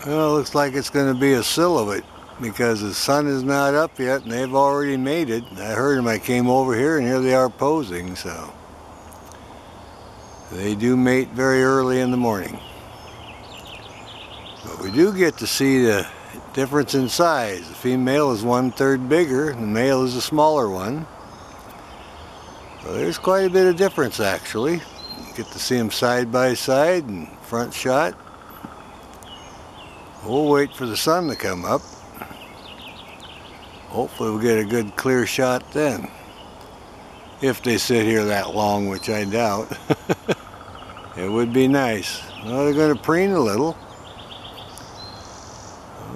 Well, it looks like it's going to be a silhouette because the sun is not up yet and they've already mated. I heard them. I came over here and here they are posing, so they do mate very early in the morning. But we do get to see the difference in size. The female is 1/3 bigger and the male is a smaller one. So there's quite a bit of difference actually. You get to see them side by side and front shot. We'll wait for the sun to come up. Hopefully we'll get a good clear shot then. If they sit here that long, which I doubt. It would be nice. Well, they're going to preen a little.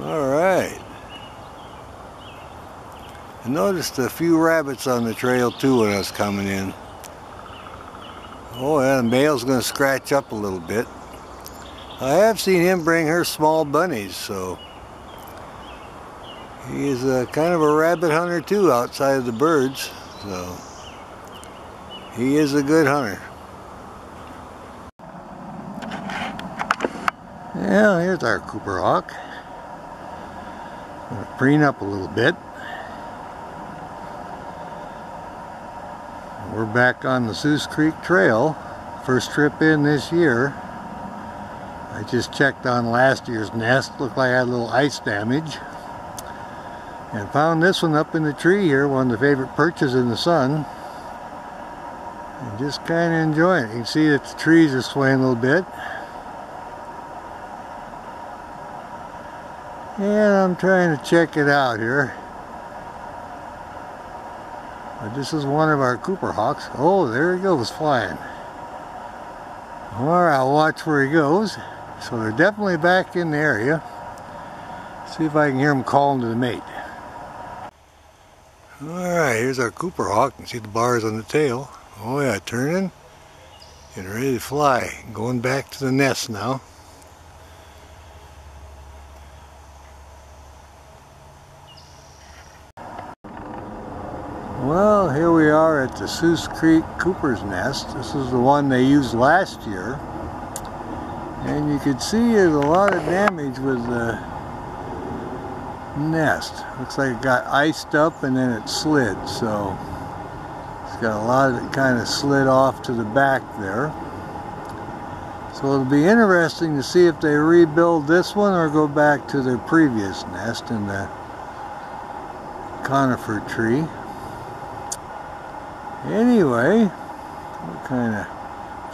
Alright. I noticed a few rabbits on the trail too when I was coming in. Oh yeah, the male's going to scratch up a little bit. I have seen him bring her small bunnies, so he is a kind of a rabbit hunter too outside of the birds, so he is a good hunter. Yeah, here's our Cooper hawk. Gonna preen up a little bit. We're back on the Seuss Creek Trail. First trip in this year. I just checked on last year's nest. Looked like I had a little ice damage. And found this one up in the tree here, one of the favorite perches in the sun. And just kind of enjoying it. You can see that the trees are swaying a little bit. And I'm trying to check it out here. But this is one of our Cooper hawks. Oh, there he goes flying. Alright, I'll watch where he goes. So they're definitely back in the area. See if I can hear them calling to the mate. Alright, here's our Cooper hawk. You can see the bars on the tail. Oh yeah, turning. Getting ready to fly. Going back to the nest now. Well, here we are at the Seuss Creek Cooper's nest. This is the one they used last year. And you can see there's a lot of damage with the nest. Looks like it got iced up and then it slid. So it's got a lot of it kind of slid off to the back there. So it'll be interesting to see if they rebuild this one or go back to their previous nest in the conifer tree. Anyway, we're kind of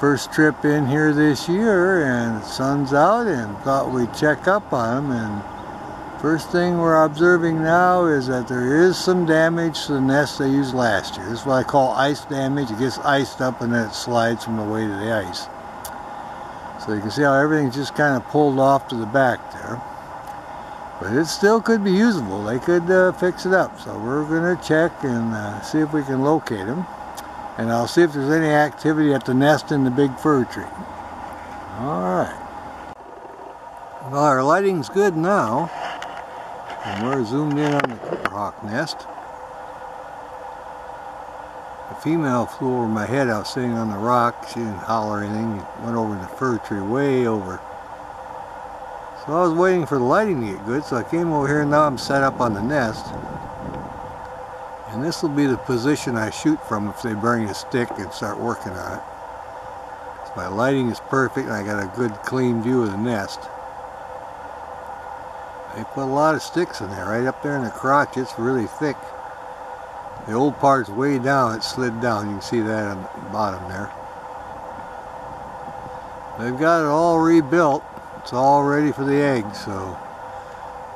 first trip in here this year and the sun's out and thought we'd check up on them, and first thing we're observing now is that there is some damage to the nest they used last year. This is what I call ice damage. It gets iced up and then it slides from the weight of the ice. So you can see how everything's just kind of pulled off to the back there. But it still could be usable. They could fix it up. So we're going to check and see if we can locate them. And I'll see if there's any activity at the nest in the big fir tree. Alright. Well, our lighting's good now. And we're zoomed in on the Cooper hawk nest. The female flew over my head. I was sitting on the rock. She didn't holler anything. It went over the fir tree, way over. So I was waiting for the lighting to get good, so I came over here and now I'm set up on the nest. And this will be the position I shoot from if they bring a stick and start working on it. So my lighting is perfect and I got a good clean view of the nest. They put a lot of sticks in there, right up there in the crotch. It's really thick. The old part's way down, it slid down. You can see that on the bottom there. They've got it all rebuilt. It's all ready for the eggs, so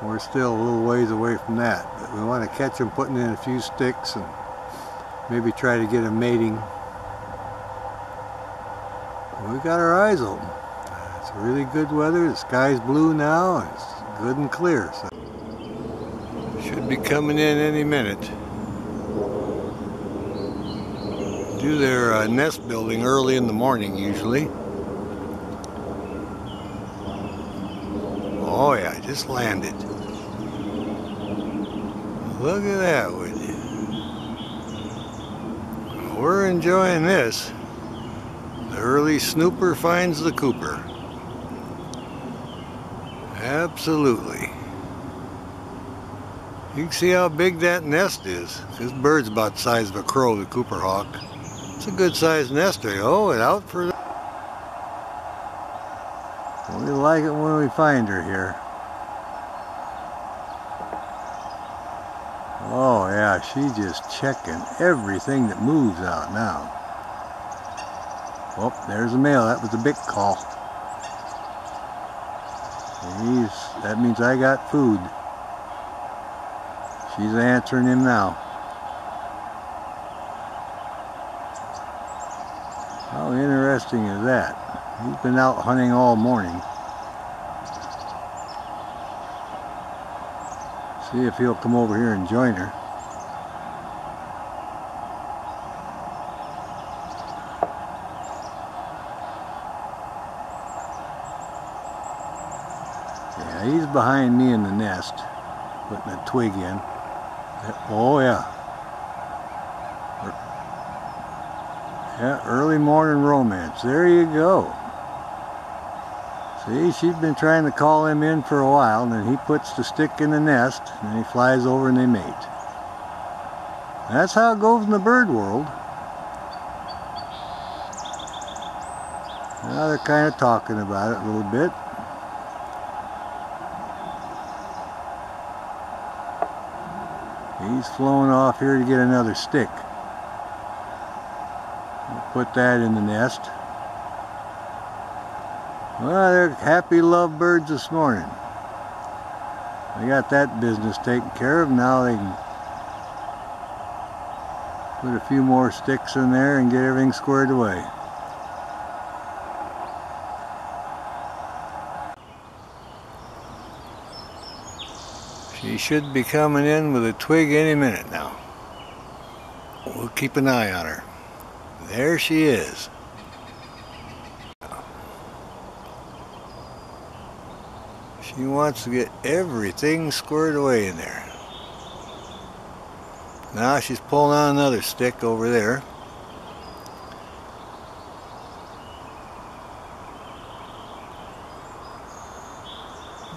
we're still a little ways away from that. But we want to catch them putting in a few sticks and maybe try to get them mating. We've got our eyes open. It's really good weather. The sky's blue now and it's good and clear. So should be coming in any minute. Do their nest building early in the morning usually. Oh yeah, I just landed. Look at that, would you? We're enjoying this. The early snooper finds the Cooper. Absolutely. You can see how big that nest is. This bird's about the size of a crow, the Cooper hawk. It's a good sized nest there. Oh, and out for the... We like it when we find her here. Oh yeah, she's just checking everything that moves out now. Oh, there's a male. That was a big call. That means I got food. She's answering him now. How interesting is that? He's been out hunting all morning. See if he'll come over here and join her. Yeah, he's behind me in the nest, putting a twig in. Oh yeah. Yeah, early morning romance. There you go. See, she's been trying to call him in for a while, and then he puts the stick in the nest, and then he flies over and they mate. That's how it goes in the bird world. Now they're kind of talking about it a little bit. He's flown off here to get another stick. We'll put that in the nest. Well, they're happy lovebirds this morning. They got that business taken care of. Now they can put a few more sticks in there and get everything squared away. She should be coming in with a twig any minute now. We'll keep an eye on her. There she is. She wants to get everything squared away in there. Now she's pulling on another stick over there.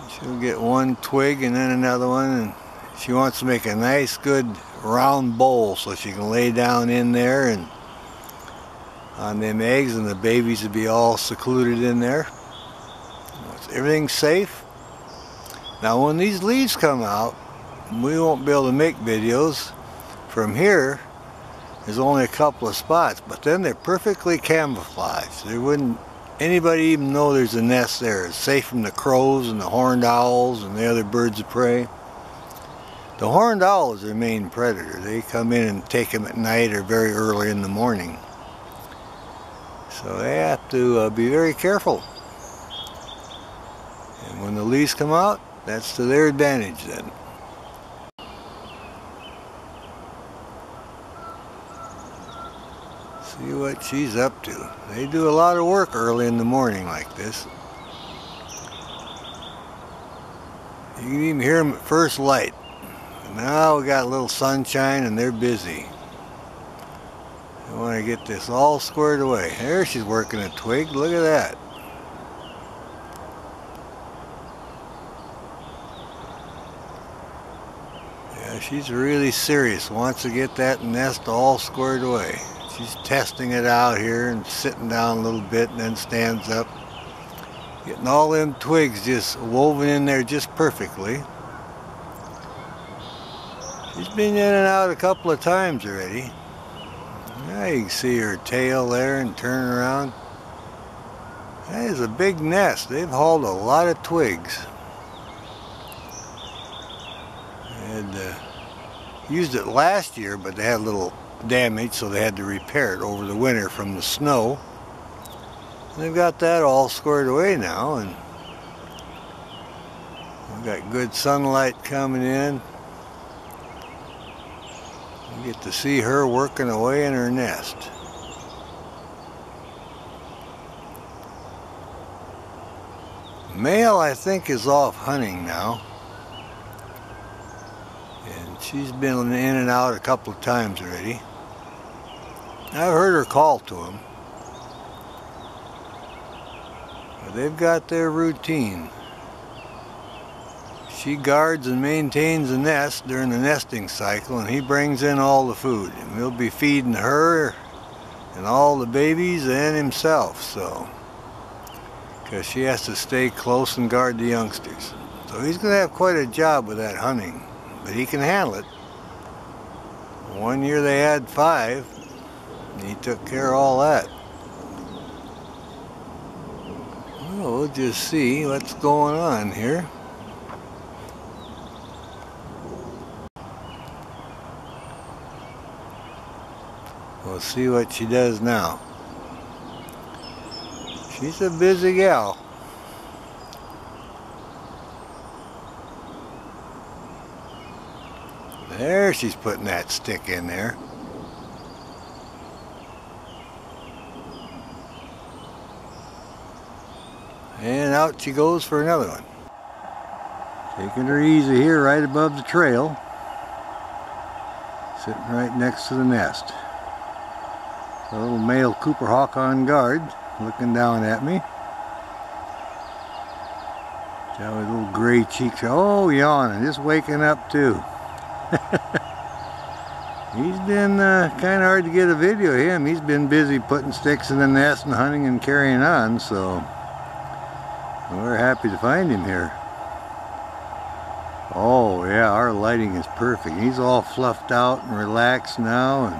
She'll get one twig and then another one, and she wants to make a nice good round bowl so she can lay down in there and on them eggs, and the babies will be all secluded in there. Everything's safe. Now when these leaves come out, we won't be able to make videos. From here, there's only a couple of spots, but then they're perfectly camouflaged. There wouldn't anybody even know there's a nest there. It's safe from the crows and the horned owls and the other birds of prey. The horned owl is their main predator. They come in and take them at night or very early in the morning. So they have to be very careful. And when the leaves come out, that's to their advantage then. See what she's up to. They do a lot of work early in the morning like this. You can even hear them at first light. Now we got a little sunshine and they're busy. I want to get this all squared away. There she's working a twig. Look at that. Yeah, she's really serious. Wants to get that nest all squared away. She's testing it out here and sitting down a little bit and then stands up. Getting all them twigs just woven in there just perfectly. She's been in and out a couple of times already. Now you can see her tail there and turning around. That is a big nest. They've hauled a lot of twigs. And used it last year, but they had a little damage, so they had to repair it over the winter from the snow. And they've got that all squared away now, and we've got good sunlight coming in. You get to see her working away in her nest. Male, I think, is off hunting now. And she's been in and out a couple of times already. I've heard her call to him. But they've got their routine. She guards and maintains the nest during the nesting cycle, and he brings in all the food. And we'll be feeding her and all the babies and himself, so because she has to stay close and guard the youngsters. So he's going to have quite a job with that hunting, but he can handle it. One year they had 5, and he took care of all that. Well, we'll just see what's going on here. We'll see what she does now. She's a busy gal. There, she's putting that stick in there. And out she goes for another one. Taking her easy here right above the trail. Sitting right next to the nest. A little male Cooper hawk on guard, looking down at me. Got his little gray cheeks. Oh, yawning, just waking up too. He's been kind of hard to get a video of him. He's been busy putting sticks in the nest and hunting and carrying on, so we're happy to find him here. Oh yeah, our lighting is perfect. He's all fluffed out and relaxed now, and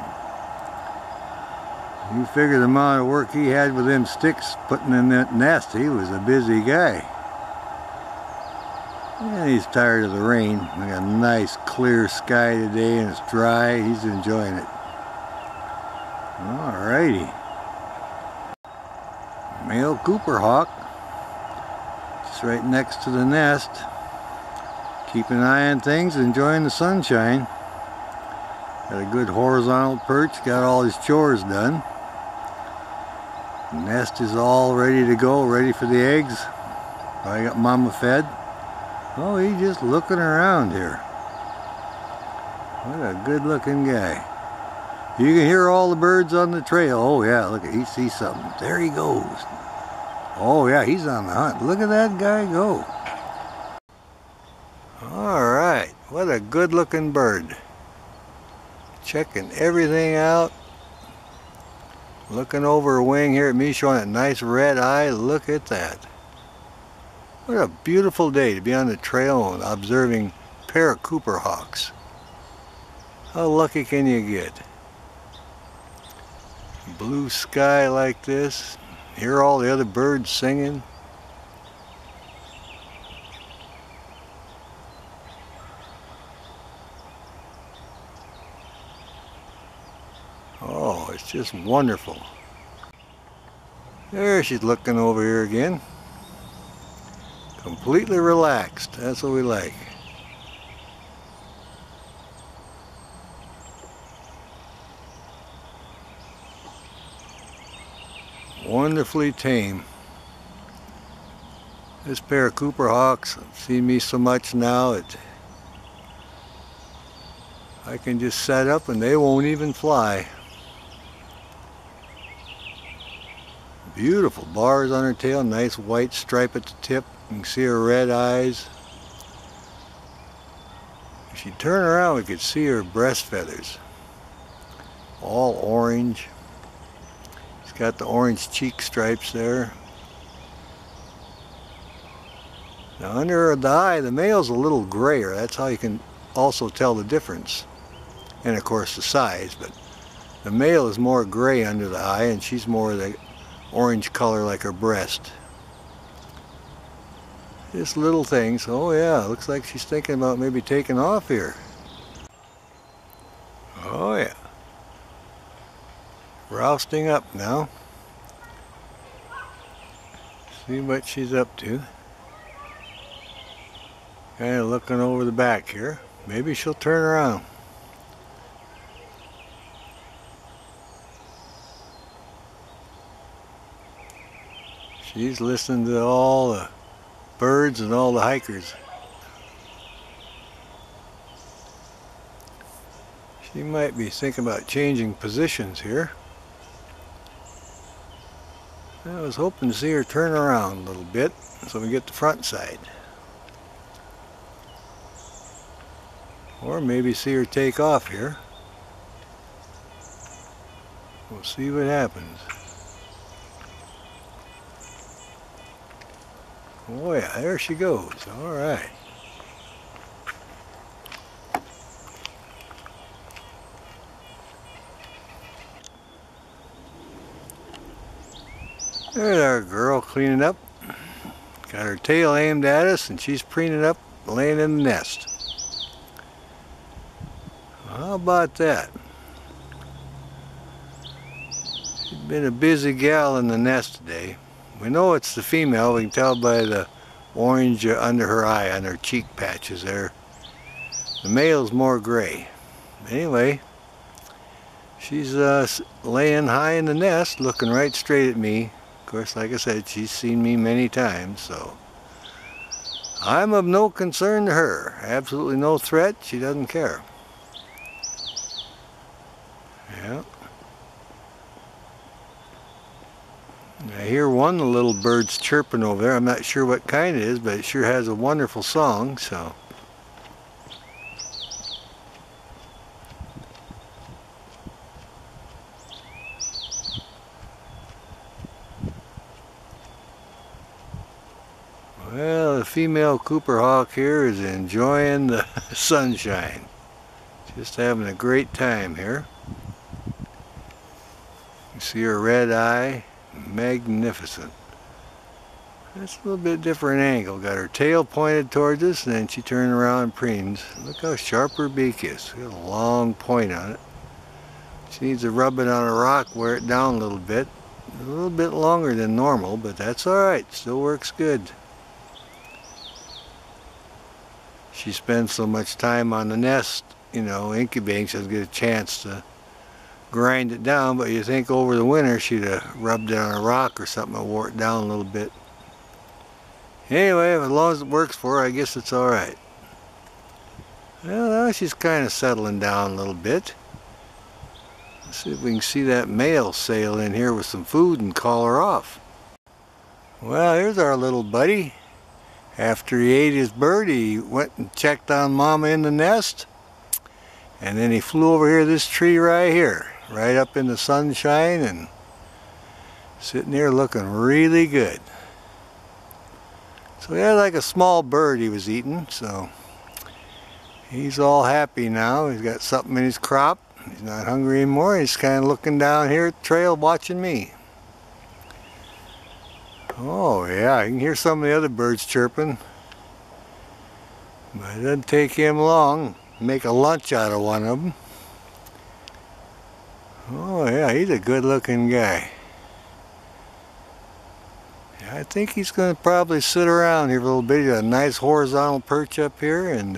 you figure the amount of work he had with them sticks putting in that nest. He was a busy guy. And he's tired of the rain. We got a nice clear sky today and it's dry. He's enjoying it. Alrighty. Male Cooper hawk. Just right next to the nest. Keeping an eye on things, enjoying the sunshine. Got a good horizontal perch, got all his chores done. The nest is all ready to go, ready for the eggs. I got mama fed. Oh, he's just looking around here. What a good looking guy. You can hear all the birds on the trail. Oh yeah, look, he sees something. There he goes. Oh yeah, he's on the hunt. Look at that guy go. Alright, what a good looking bird. Checking everything out. Looking over her wing here at me, showing that nice red eye. Look at that. What a beautiful day to be on the trail and observing a pair of Cooper hawks. How lucky can you get? Blue sky like this. Hear all the other birds singing. Oh, it's just wonderful. There she's looking over here again. Completely relaxed. That's what we like. Wonderfully tame. This pair of Cooper hawks see me so much now that I can just set up and they won't even fly. Beautiful bars on her tail, nice white stripe at the tip. You can see her red eyes. If she turned around, we could see her breast feathers. All orange. She's got the orange cheek stripes there. Now under the eye, the male's a little grayer. That's how you can also tell the difference. And of course the size, but the male is more gray under the eye and she's more the orange color like her breast. Just little things. Oh yeah, looks like she's thinking about maybe taking off here. Oh yeah. Rousting up now. See what she's up to. Kind of looking over the back here. Maybe she'll turn around. She's listening to all the birds and all the hikers. She might be thinking about changing positions here. I was hoping to see her turn around a little bit so we get the front side. Or maybe see her take off here. We'll see what happens. Oh yeah, there she goes. All right. There's our girl cleaning up. Got her tail aimed at us and she's preening up, laying in the nest. How about that? She's been a busy gal in the nest today. We know it's the female. We can tell by the orange under her eye, on her cheek patches there. The male's more gray. Anyway, she's laying high in the nest, looking right straight at me. Of course, like I said, she's seen me many times, so I'm of no concern to her. Absolutely no threat. She doesn't care. Yeah. I hear one of the little birds chirping over there. I'm not sure what kind it is, but it sure has a wonderful song, so. Well, the female Cooper hawk here is enjoying the sunshine. Just having a great time here. You see her red eye, magnificent. That's a little bit different angle. Got her tail pointed towards us and then she turned around and preens. Look how sharp her beak is. Got a long point on it. She needs to rub it on a rock, wear it down a little bit. A little bit longer than normal, but that's alright. Still works good. She spends so much time on the nest, you know, incubating, she doesn't get a chance to grind it down, but you think over the winter she'd have rubbed it on a rock or something and wore it down a little bit. Anyway, as long as it works for her, I guess it's alright. Well, now she's kind of settling down a little bit. Let's see if we can see that male sail in here with some food and call her off. Well, here's our little buddy. After he ate his bird, he went and checked on Mama in the nest. And then he flew over here to this tree right here, right up in the sunshine and sitting there looking really good. So he had like a small bird he was eating, so he's all happy now. He's got something in his crop. He's not hungry anymore. He's kind of looking down here at the trail watching me. Oh yeah, you can hear some of the other birds chirping. But it doesn't take him long. Make a lunch out of one of them. Oh yeah, he's a good looking guy. Yeah, I think he's going to probably sit around here for a little bit. He's got a nice horizontal perch up here, and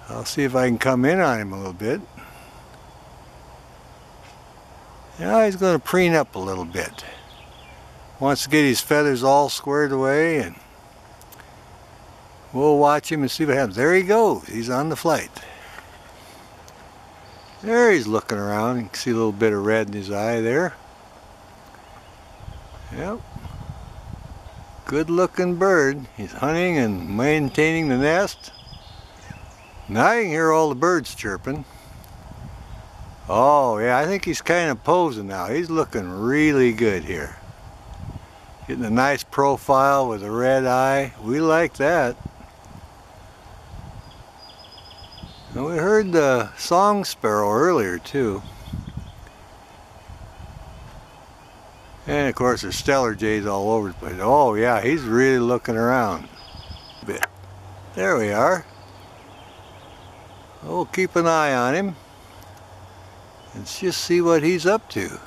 I'll see if I can come in on him a little bit. Now he's going to preen up a little bit. Wants to get his feathers all squared away, and we'll watch him and see what happens. There he goes. He's on the flight. There he's looking around. You can see a little bit of red in his eye there. Yep. Good looking bird. He's hunting and maintaining the nest. Now you can hear all the birds chirping. Oh yeah, I think he's kind of posing now. He's looking really good here. Getting a nice profile with a red eye. We like that. And we heard the song sparrow earlier too. And of course there's stellar jays all over the place. Oh yeah, he's really looking around a bit. There we are. We'll keep an eye on him and just see what he's up to.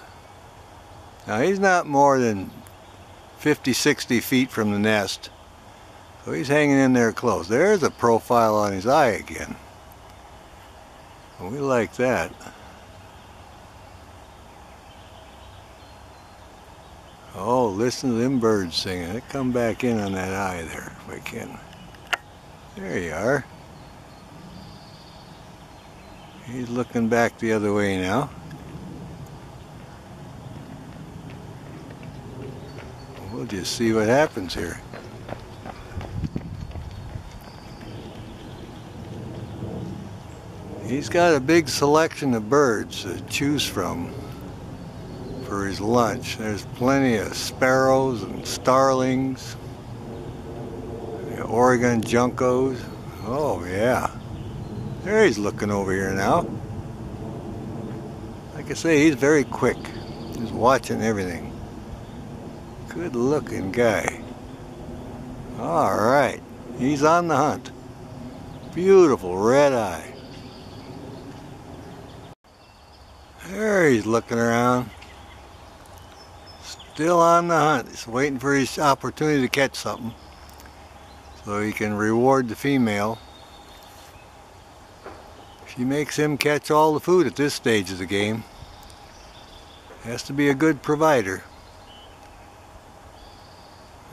Now he's not more than 50-60 feet from the nest, so he's hanging in there close. There's a profile on his eye again. We like that. Oh, listen to them birds singing. They come back in on that eye there if I can. There you are. He's looking back the other way now. We'll just see what happens here. He's got a big selection of birds to choose from for his lunch. There's plenty of sparrows and starlings, Oregon juncos. Oh yeah, there he's looking over here now. Like I say, he's very quick. He's watching everything. Good looking guy. Alright, he's on the hunt. Beautiful red eye. There he's looking around. Still on the hunt. He's waiting for his opportunity to catch something so he can reward the female. She makes him catch all the food at this stage of the game. Has to be a good provider.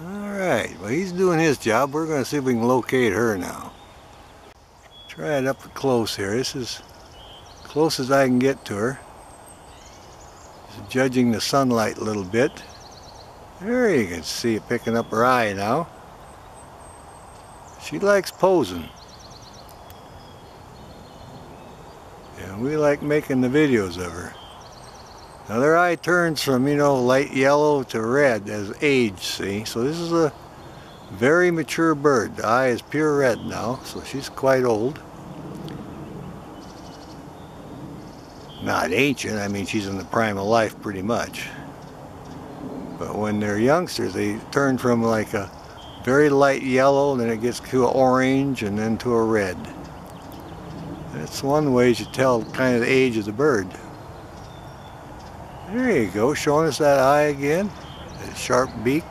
Alright, well he's doing his job. We're going to see if we can locate her now. Try it up close here. This is close as I can get to her. Just judging the sunlight a little bit. There you can see it picking up her eye now. She likes posing. And we like making the videos of her. Now their eye turns from, light yellow to red as age, see? So this is a very mature bird. The eye is pure red now, so she's quite old. Not ancient, I mean she's in the prime of life pretty much. But when they're youngsters, they turn from like a very light yellow, then it gets to an orange, and then to a red. That's one way you tell kind of the age of the bird. There you go, showing us that eye again, that sharp beak.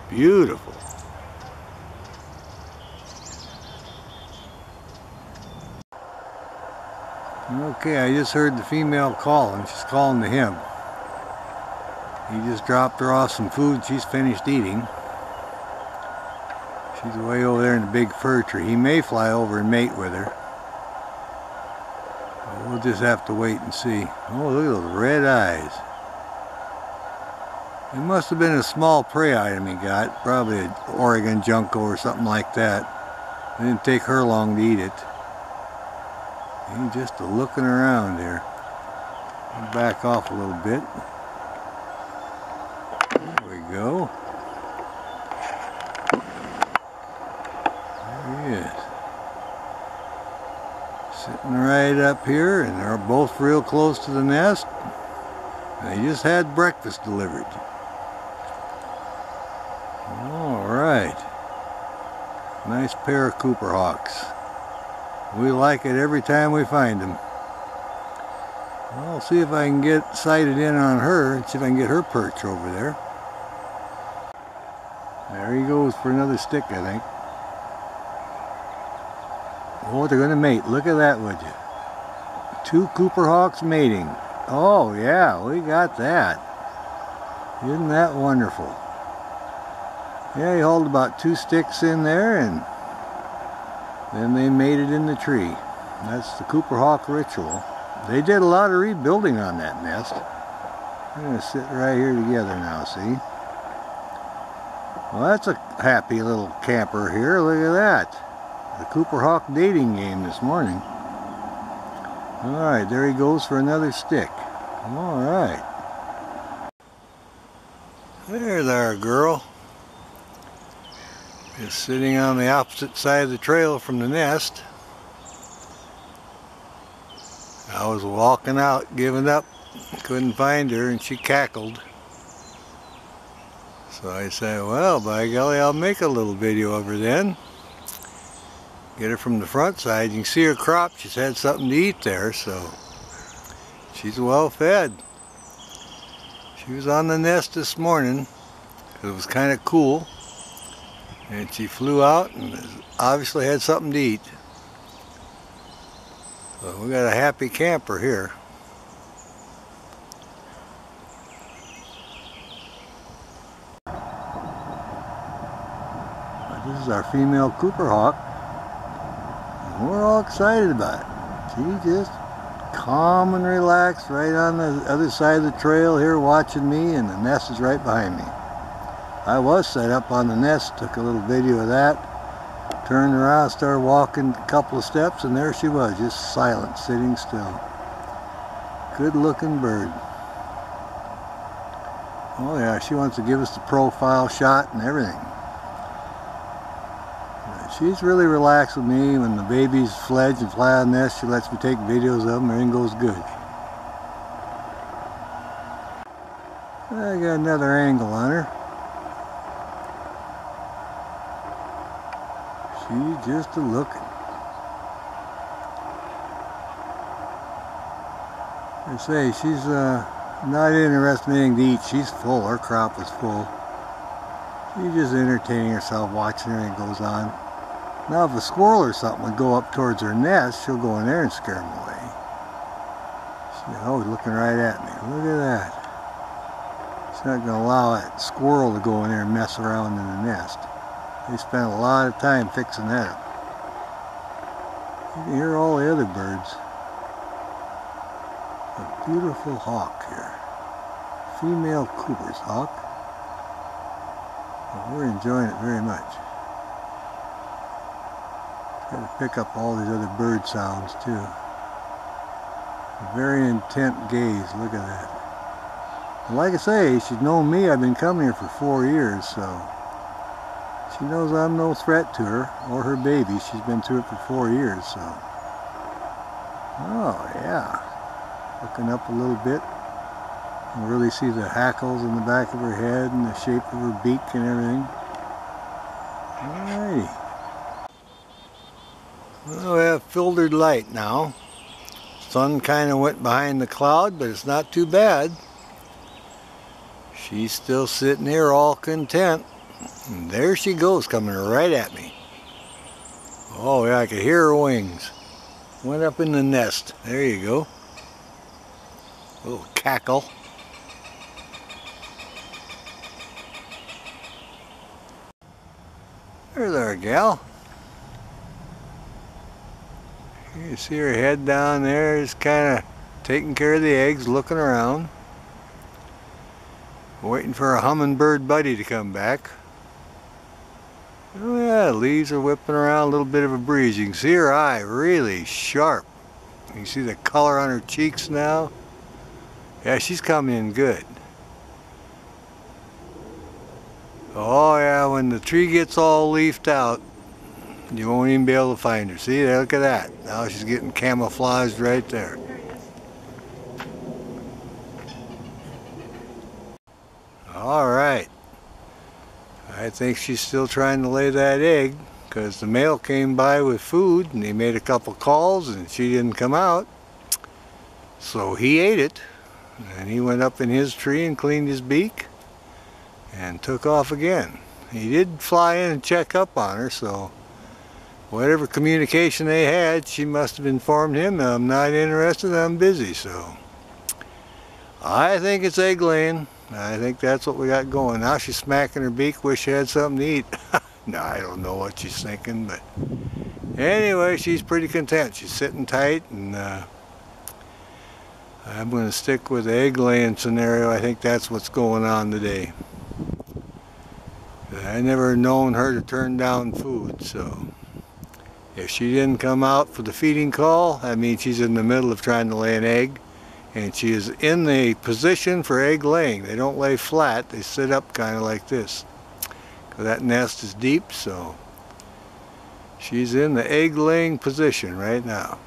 Beautiful. Okay, I just heard the female calling. She's calling to him. He just dropped her off some food. She's finished eating. She's way over there in the big fir tree. He may fly over and mate with her. But we'll just have to wait and see. Oh, look at those red eyes. It must have been a small prey item he got. Probably an Oregon junco or something like that. It didn't take her long to eat it. He's just looking around here. I'll back off a little bit. There we go. There he is. Sitting right up here, and they're both real close to the nest. They just had breakfast delivered. Alright. Nice pair of Cooper Hawks. We like it every time we find them. I'll see if I can get sighted in on her and see if I can get her perch over there. There he goes for another stick, I think. Oh, they're going to mate. Look at that, would you? Two Cooper Hawks mating. Oh, yeah, we got that. Isn't that wonderful? Yeah, he hauled about 2 sticks in there, and then they mated in the tree. That's the Cooper Hawk ritual. They did a lot of rebuilding on that nest. They're going to sit right here together now, see? Well, that's a happy little camper here. Look at that. The Cooper Hawk dating game this morning. Alright, there he goes for another stick. Alright. There's our girl. Just sitting on the opposite side of the trail from the nest. I was walking out, giving up, couldn't find her, and she cackled. So I said, well, by golly, I'll make a little video of her then. Get her from the front side. You can see her crop. She's had something to eat there, so she's well fed. She was on the nest this morning because it was kind of cool. And she flew out and obviously had something to eat. So we got a happy camper here. This is our female Cooper Hawk. And we're all excited about it. She just calm and relaxed right on the other side of the trail here watching me, and the nest is right behind me. I was set up on the nest, took a little video of that. Turned around, started walking a couple of steps, and there she was, just silent, sitting still. Good looking bird. Oh yeah, she wants to give us the profile shot and everything. She's really relaxed with me. When the babies fledge and fly on the nest, she lets me take videos of them. Everything goes good. I got another angle on her. She's just a looking. I say, she's not interested in anything to eat. She's full. Her crop is full. She's just entertaining herself, watching everything goes on. Now if a squirrel or something would go up towards her nest, she'll go in there and scare them away. She's always looking right at me. Look at that. She's not going to allow that squirrel to go in there and mess around in the nest. They spend a lot of time fixing that up. You can hear all the other birds. A beautiful hawk here. Female Cooper's hawk. Well, we're enjoying it very much. Try to pick up all these other bird sounds too. A very intent gaze. Look at that. And like I say, she's known me. I've been coming here for 4 years, so she knows I'm no threat to her or her baby. She's been through it for 4 years, so. Oh yeah. Looking up a little bit. You can really see the hackles in the back of her head and the shape of her beak and everything. Alrighty. Well, we have filtered light now. Sun kind of went behind the cloud, but it's not too bad. She's still sitting here all content. And there she goes, coming right at me. Oh yeah, I could hear her wings. Went up in the nest. There you go. A little cackle. There's our gal. You see her head down there, just kind of taking care of the eggs, looking around. Waiting for a hummingbird buddy to come back. Oh yeah, leaves are whipping around, a little bit of a breeze. You can see her eye really sharp. You can see the color on her cheeks now. Yeah, she's coming in good. Oh yeah, when the tree gets all leafed out, you won't even be able to find her. See there, look at that. Now she's getting camouflaged right there. Alright. I think she's still trying to lay that egg because the male came by with food and he made a couple calls and she didn't come out. So he ate it and he went up in his tree and cleaned his beak and took off again. He did fly in and check up on her, so whatever communication they had, she must have informed him, I'm not interested, I'm busy. So I think it's egg laying. I think that's what we got going. Now she's smacking her beak, wish she had something to eat. No, I don't know what she's thinking, but anyway, she's pretty content. She's sitting tight, and I'm going to stick with the egg laying scenario. I think that's what's going on today. I never known her to turn down food, so if she didn't come out for the feeding call, that means she's in the middle of trying to lay an egg, and she is in the position for egg laying. They don't lay flat, they sit up kind of like this. That nest is deep, so she's in the egg laying position right now.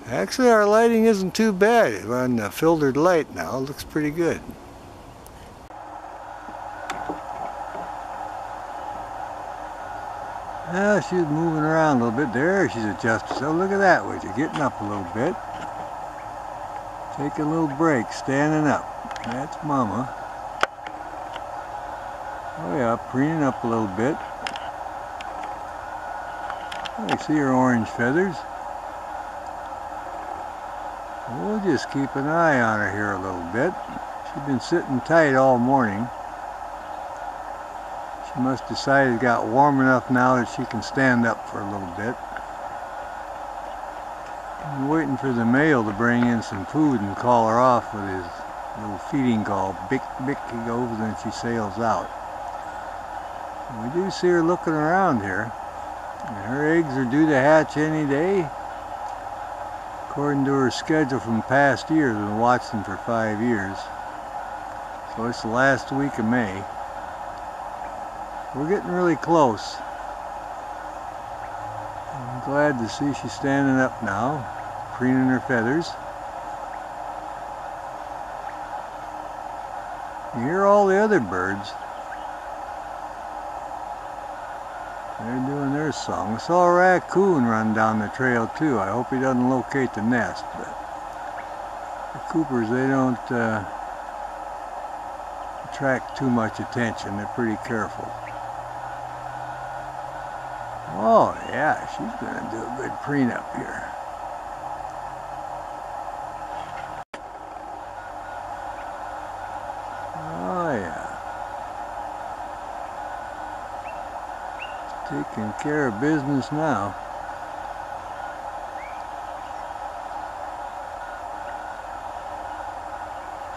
Actually, our lighting isn't too bad. We're on the filtered light now. It looks pretty good. Now she's moving around a little bit. There, she's adjusted. So look at that, would you? Getting up a little bit. Take a little break, standing up. That's Mama. Oh yeah, preening up a little bit. I see her orange feathers. We'll just keep an eye on her here a little bit. She's been sitting tight all morning. She must have decided it got warm enough now that she can stand up for a little bit. I'm waiting for the male to bring in some food and call her off with his little feeding call. Bick, bick, he goes and she sails out. We do see her looking around here. And her eggs are due to hatch any day. According to her schedule from past years, we've been watching for 5 years. So it's the last week of May. We're getting really close. I'm glad to see she's standing up now, preening her feathers. You hear all the other birds. They're doing their song. I saw a raccoon run down the trail too. I hope he doesn't locate the nest, but the Coopers, they don't attract too much attention. They're pretty careful. Oh yeah, she's gonna do a good preen up here. Oh yeah. Taking care of business now.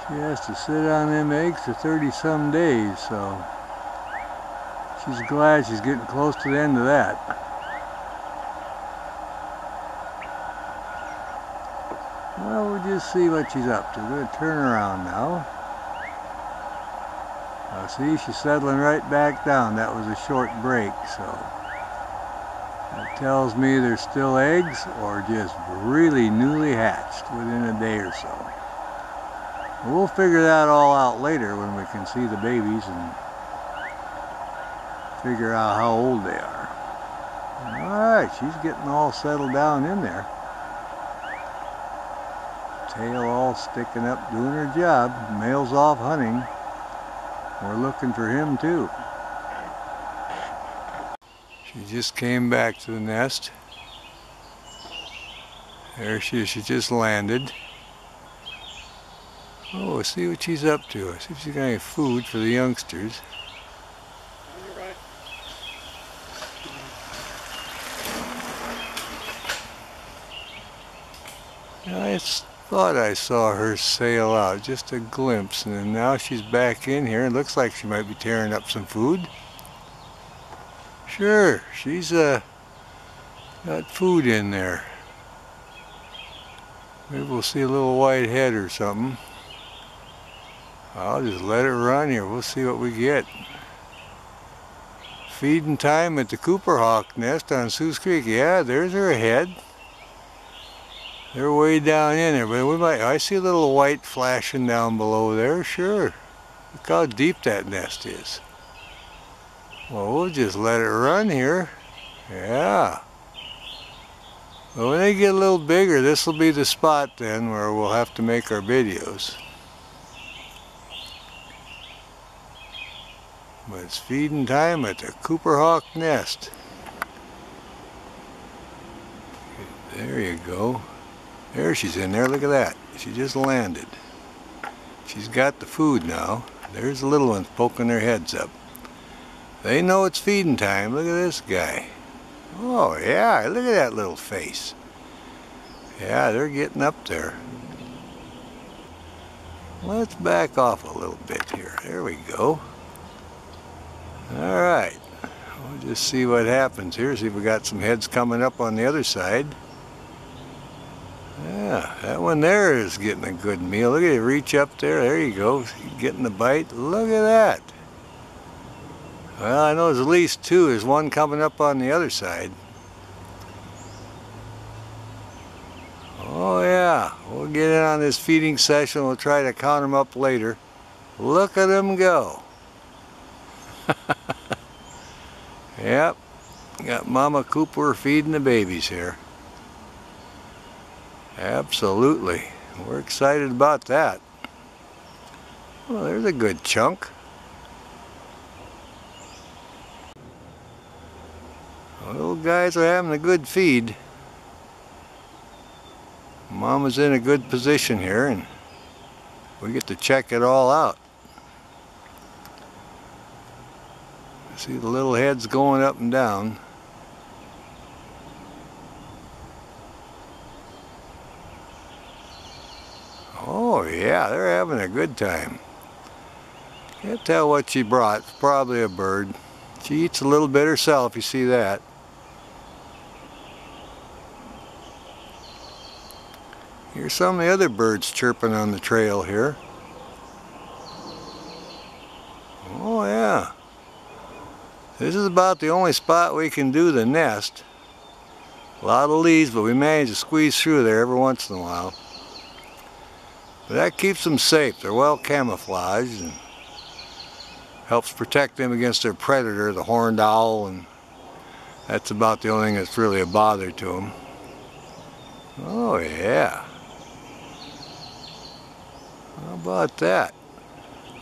She has to sit on them eggs for 30-some days, so she's glad she's getting close to the end of that. Well, we'll just see what she's up to. We're going to turn around now. See, she's settling right back down. That was a short break, so that tells me there's still eggs or just really newly hatched within a day or so. We'll figure that all out later when we can see the babies and figure out how old they are. Alright, she's getting all settled down in there. Tail all sticking up, doing her job. Male's off hunting. We're looking for him too. She just came back to the nest. There she is, she just landed. Oh, let's see what she's up to. See if she's got any food for the youngsters. I thought I saw her sail out, just a glimpse, and then now she's back in here. It looks like she might be tearing up some food. Sure, she's got food in there. Maybe we'll see a little white head or something. I'll just let it run here. We'll see what we get. Feeding time at the Cooper Hawk nest on Sioux Creek. Yeah, there's her head. They're way down in there, but I see a little white flashing down below there, sure. Look how deep that nest is. Well, we'll just let it run here. Yeah. Well, when they get a little bigger, this will be the spot then where we'll have to make our videos. But it's feeding time at the Cooper Hawk nest. There you go. There she's in there, look at that. She just landed. She's got the food now. There's the little ones poking their heads up. They know it's feeding time. Look at this guy. Oh yeah, look at that little face. Yeah, they're getting up there. Let's back off a little bit here. There we go. Alright. We'll just see what happens here. See if we got some heads coming up on the other side. Yeah, that one there is getting a good meal. Look at it reach up there. There you go. Getting the bite. Look at that. Well, I know there's at least two. There's one coming up on the other side. Oh yeah. We'll get in on this feeding session. We'll try to count them up later. Look at them go. Yep. Got Mama Cooper feeding the babies here. Absolutely. We're excited about that. Well, there's a good chunk. The little guys are having a good feed. Mama's in a good position here and we get to check it all out. See the little heads going up and down. Oh yeah, they're having a good time. Can't tell what she brought. Probably a bird. She eats a little bit herself, you see that. Here's some of the other birds chirping on the trail here. Oh yeah. This is about the only spot we can do the nest. A lot of leaves, but we manage to squeeze through there every once in a while. But that keeps them safe. They're well camouflaged and helps protect them against their predator, the horned owl, and that's about the only thing that's really a bother to them. Oh yeah. How about that?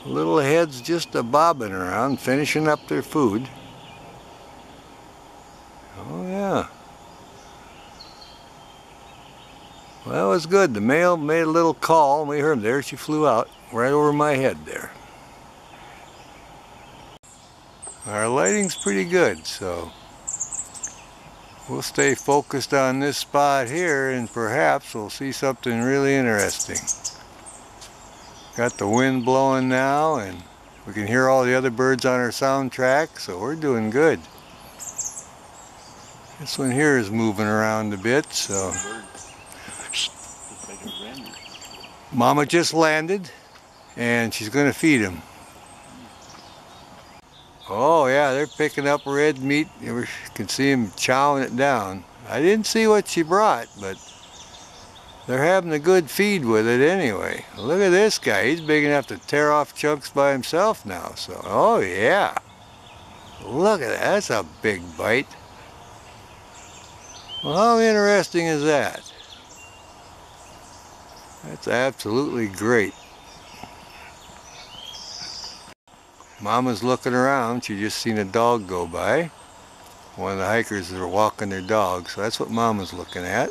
Little heads just a-bobbing around, finishing up their food. Oh yeah. Well, it was good. The male made a little call, and we heard him. There she flew out, right over my head there. Our lighting's pretty good, so we'll stay focused on this spot here, and perhaps we'll see something really interesting. Got the wind blowing now, and we can hear all the other birds on our soundtrack, so we're doing good. This one here is moving around a bit, so Mama just landed, and she's going to feed him. Oh yeah, they're picking up red meat. You can see them chowing it down. I didn't see what she brought, but they're having a good feed with it anyway. Look at this guy. He's big enough to tear off chunks by himself now. So, oh yeah. Look at that. That's a big bite. Well, how interesting is that? That's absolutely great. Mama's looking around. She just seen a dog go by. One of the hikers are walking their dog, so that's what Mama's looking at.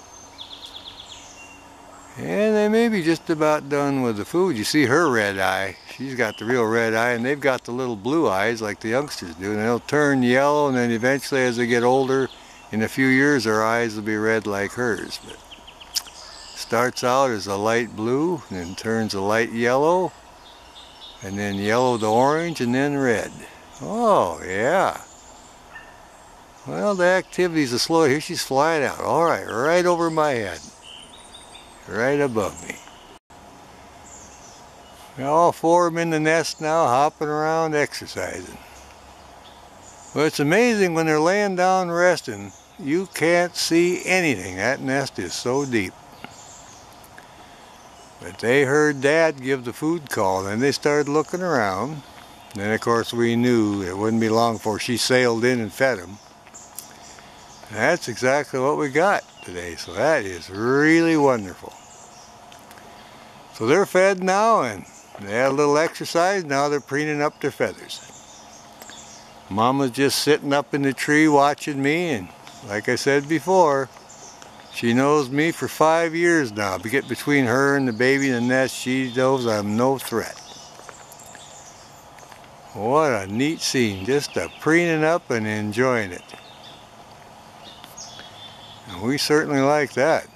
And they may be just about done with the food. You see her red eye. She's got the real red eye, and they've got the little blue eyes like the youngsters do. And they'll turn yellow, and then eventually as they get older, in a few years their eyes will be red like hers. But starts out as a light blue, and then turns a light yellow, and then yellow to orange, and then red. Oh yeah. Well, the activities are slow. Here she's flying out. All right, right over my head. Right above me. All four of them in the nest now, hopping around, exercising. Well, it's amazing when they're laying down resting, you can't see anything. That nest is so deep. But they heard Dad give the food call, and then they started looking around. Then of course we knew it wouldn't be long before she sailed in and fed them. And that's exactly what we got today, so that is really wonderful. So they're fed now, and they had a little exercise. Now they're preening up their feathers. Mama's just sitting up in the tree watching me, and like I said before, she knows me for 5 years now. To get between her and the baby in the nest, she knows I'm no threat. What a neat scene, just a preening up and enjoying it. And we certainly like that.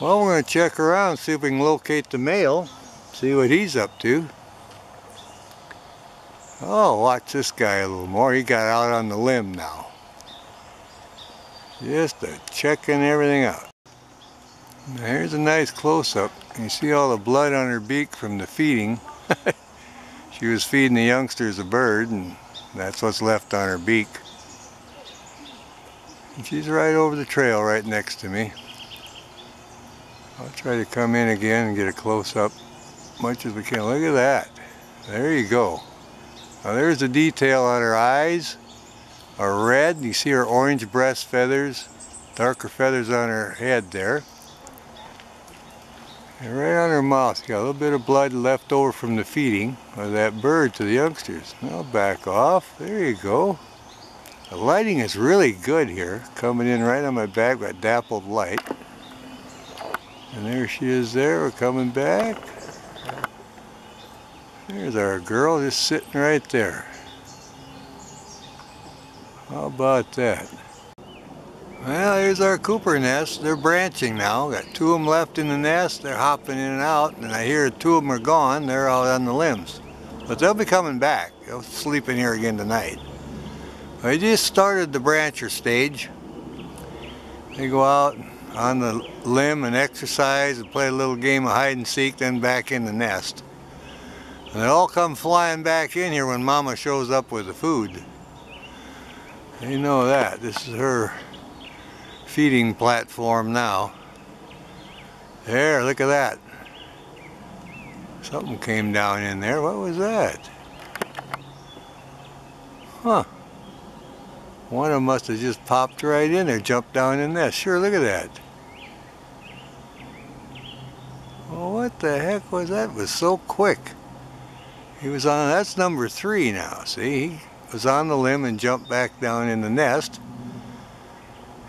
Well, we're going to check around, see if we can locate the male, see what he's up to. Oh, watch this guy a little more. He got out on the limb now. Just checking everything out. Now, here's a nice close-up. You see all the blood on her beak from the feeding. She was feeding the youngsters a bird, and that's what's left on her beak. And she's right over the trail right next to me. I'll try to come in again and get a close-up much as we can. Look at that. There you go. Now there's the detail on her eyes are red. You see her orange breast feathers, darker feathers on her head there. And right on her mouth, got a little bit of blood left over from the feeding of that bird to the youngsters. Now back off. There you go. The lighting is really good here. Coming in right on my back, got dappled light. And there she is there, we're coming back. There's our girl just sitting right there. How about that? Well, here's our Cooper nest. They're branching now. Got 2 of them left in the nest. They're hopping in and out, and I hear 2 of them are gone. They're out on the limbs. But they'll be coming back. They'll sleep in here again tonight. I just started the brancher stage. They go out on the limb and exercise and play a little game of hide and seek, then back in the nest. And they all come flying back in here when Mama shows up with the food. They know that. This is her feeding platform now. There, look at that. Something came down in there. What was that? Huh. One of them must have just popped right in there, jumped down in there. Sure, look at that. Well, what the heck was that? It was so quick. He was on, that's number 3 now, see? He was on the limb and jumped back down in the nest.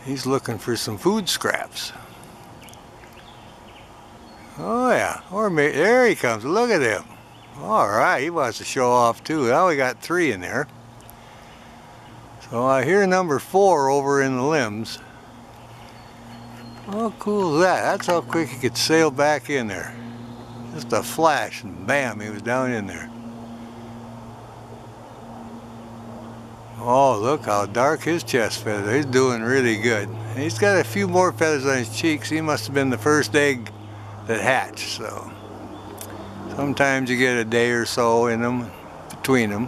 He's looking for some food scraps. Oh yeah, or maybe, there he comes, look at him. Alright, he wants to show off too. Now we got 3 in there. So I hear number 4 over in the limbs. How cool is that? That's how quick he could sail back in there. Just a flash and bam, he was down in there. Oh, look how dark his chest feather. He's doing really good. He's got a few more feathers on his cheeks. He must have been the first egg that hatched, so sometimes you get a day or so in them, between them.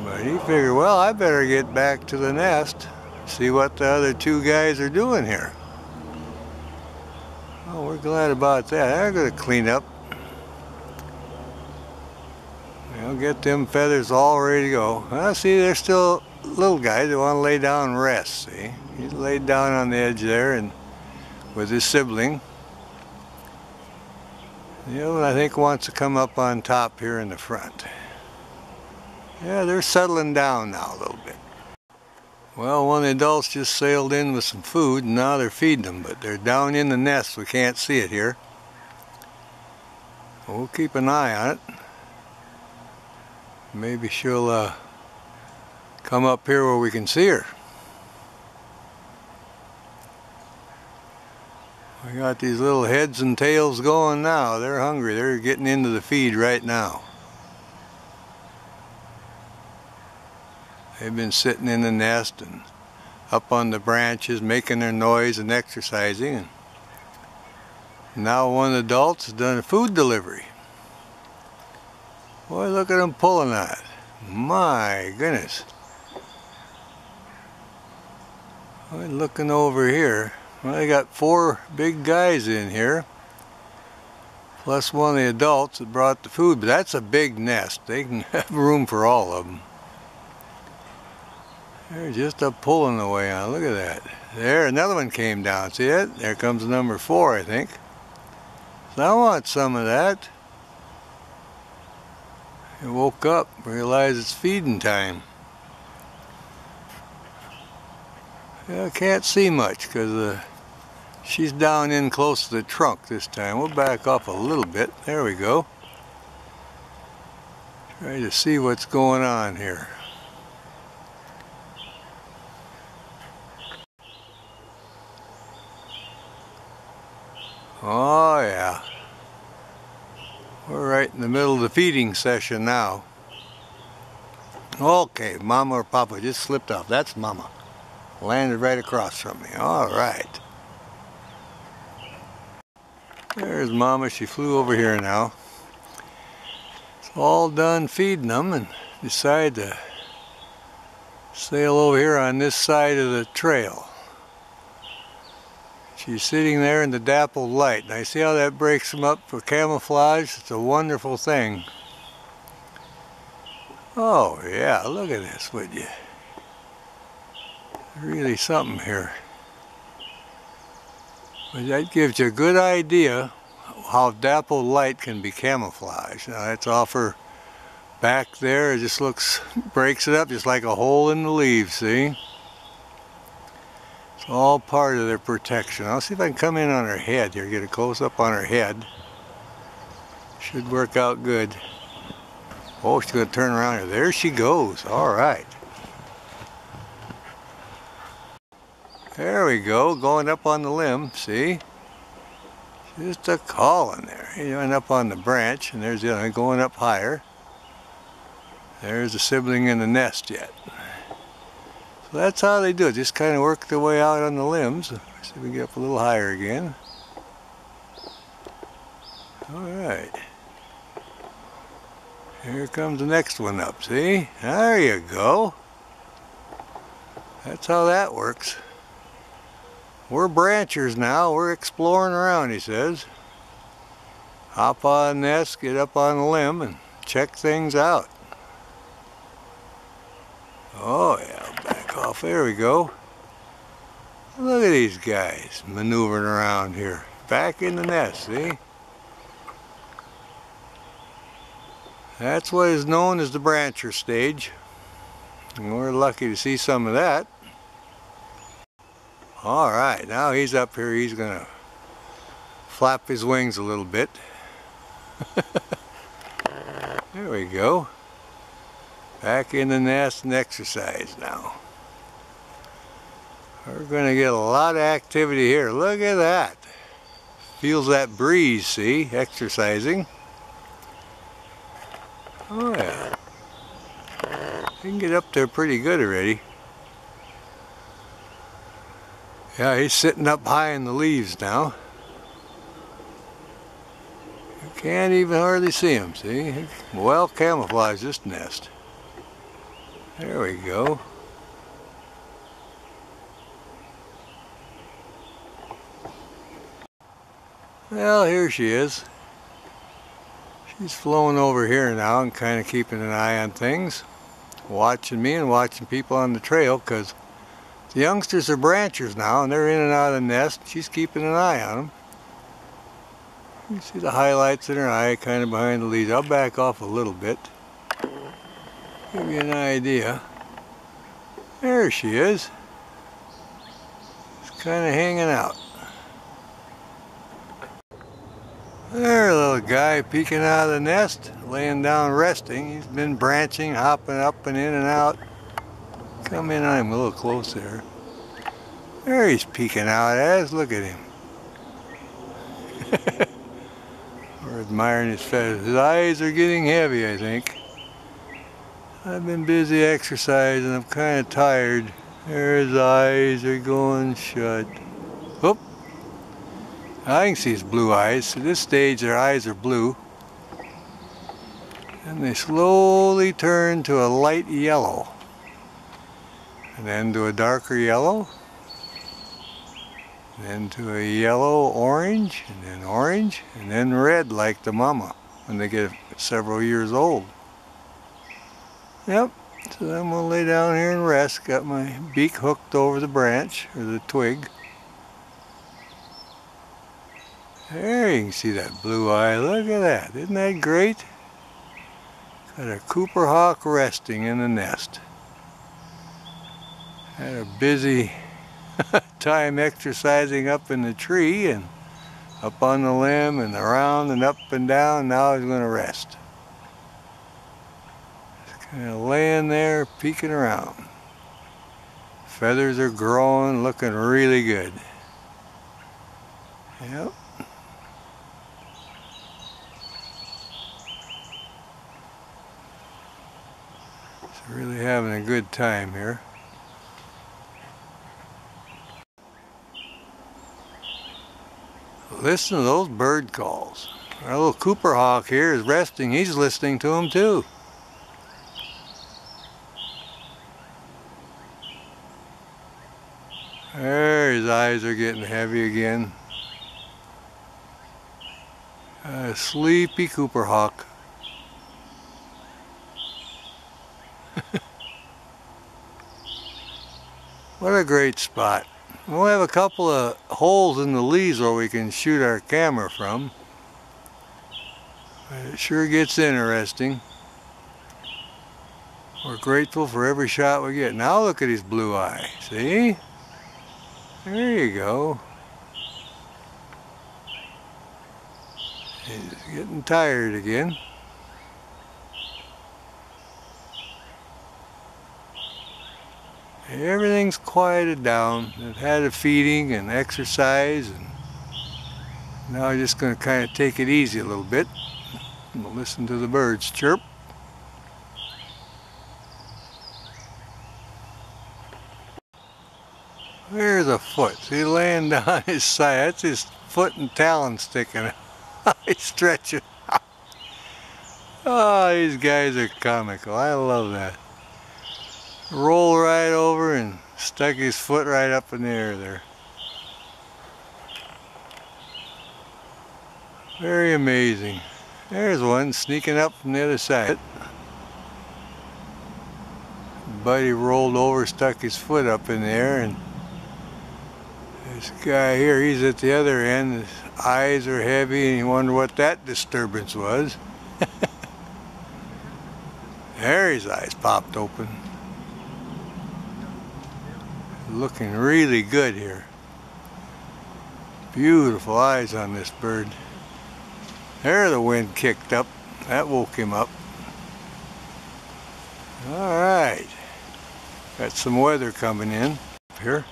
But he figured, well, I better get back to the nest, see what the other 2 guys are doing here. Oh, we're glad about that. They're going to clean up. They'll get them feathers all ready to go. Well, see, they're still little guys that want to lay down and rest, see. He's laid down on the edge there and with his sibling. The other one, I think, wants to come up on top here in the front. Yeah, they're settling down now a little bit. Well, one of the adults just sailed in with some food and now they're feeding them, but they're down in the nest. We can't see it here. We'll keep an eye on it. Maybe she'll come up here where we can see her. We got these little heads and tails going now. They're hungry. They're getting into the feed right now. They've been sitting in the nest and up on the branches making their noise and exercising. And now one of the adults has done a food delivery. Boy, look at them pulling on it. My goodness. Boy, looking over here. Well, they got 4 big guys in here. Plus one of the adults that brought the food. But that's a big nest. They can have room for all of them. They're just up pulling away on. Look at that. There, another one came down. See it? There comes number 4, I think. So I want some of that. He woke up, realized it's feeding time. Yeah, I can't see much because she's down in close to the trunk this time. We'll back up a little bit. There we go. Try to see what's going on here. Oh yeah. We're right in the middle of the feeding session now. Okay, Mama or Papa just slipped off. That's Mama. Landed right across from me. Alright. There's Mama. She flew over here now. It's all done feeding them and decided to sail over here on this side of the trail. She's sitting there in the dappled light. And I see how that breaks them up for camouflage. It's a wonderful thing. Oh yeah, look at this, would you? Really something here. But that gives you a good idea how dappled light can be camouflaged. Now that's off her back there. It just looks, breaks it up just like a hole in the leaves, see? It's all part of their protection. I'll see if I can come in on her head here, get a close up on her head. Should work out good. Oh, she's going to turn around here. There she goes. All right. There we go, going up on the limb, see? Just a calling there. He went up on the branch, and there's the other going up higher. There's a sibling in the nest yet. So that's how they do it. Just kind of work their way out on the limbs. See if we can get up a little higher again. Alright. Here comes the next one up, see? There you go. That's how that works. We're branchers now. We're exploring around, he says. Hop on nest, get up on the limb, and check things out. Oh yeah, back off. There we go. Look at these guys maneuvering around here. Back in the nest, see? That's what is known as the brancher stage. And we're lucky to see some of that. Alright, now he's up here. He's going to flap his wings a little bit. There we go. Back in the nest and exercise now. We're going to get a lot of activity here. Look at that. Feels that breeze, see? Exercising. Oh yeah. He can get up there pretty good already. Yeah, he's sitting up high in the leaves now. You can't even hardly see him, see? Well camouflaged, this nest. There we go. Well, here she is. She's flown over here now and kind of keeping an eye on things. Watching me and watching people on the trail, because the youngsters are branchers now and they're in and out of the nest. She's keeping an eye on them. You see the highlights in her eye kind of behind the leaves. I'll back off a little bit. Give you an idea. There she is. Just kind of hanging out. There, little guy peeking out of the nest, laying down resting. He's been branching, hopping up and in and out. Come in on him a little close there. There he's peeking out at us. Look at him. We're admiring his feathers. His eyes are getting heavy, I think. I've been busy exercising. I'm kind of tired. There his eyes are going shut. Whoop. I can see his blue eyes. At this stage, their eyes are blue. And they slowly turn to a light yellow. And then to a darker yellow. And then to a yellow orange. And then red like the mama when they get several years old. Yep. So then we'll lay down here and rest. Got my beak hooked over the branch, or the twig. There you can see that blue eye. Look at that. Isn't that great? Got a Cooper hawk resting in the nest. Had a busy time exercising up in the tree and up on the limb and around and up and down. Now he's going to rest. Just kind of laying there, peeking around. Feathers are growing, looking really good. Yep. Really having a good time here. Listen to those bird calls. Our little Cooper hawk here is resting. He's listening to them too. There, his eyes are getting heavy again. A sleepy Cooper hawk. What a great spot. We'll have a couple of holes in the leaves where we can shoot our camera from. But it sure gets interesting. We're grateful for every shot we get. Now look at his blue eye. See? There you go. He's getting tired again. Everything's quieted down. They've had a feeding and exercise, and Now I'm just going to kind of take it easy a little bit and listen to the birds chirp. There's a foot. See, laying down on his side. That's his foot and talon sticking out. He's stretching. Oh, these guys are comical. I love that. Roll right over and stuck his foot right up in the air there. Very amazing. There's one sneaking up from the other side. Buddy rolled over, stuck his foot up in the air, and this guy here, he's at the other end. His eyes are heavy and you wonder what that disturbance was. There his eyes popped open. Looking really good here. Beautiful eyes on this bird. There the wind kicked up. That woke him up. Alright. Got some weather coming in up here.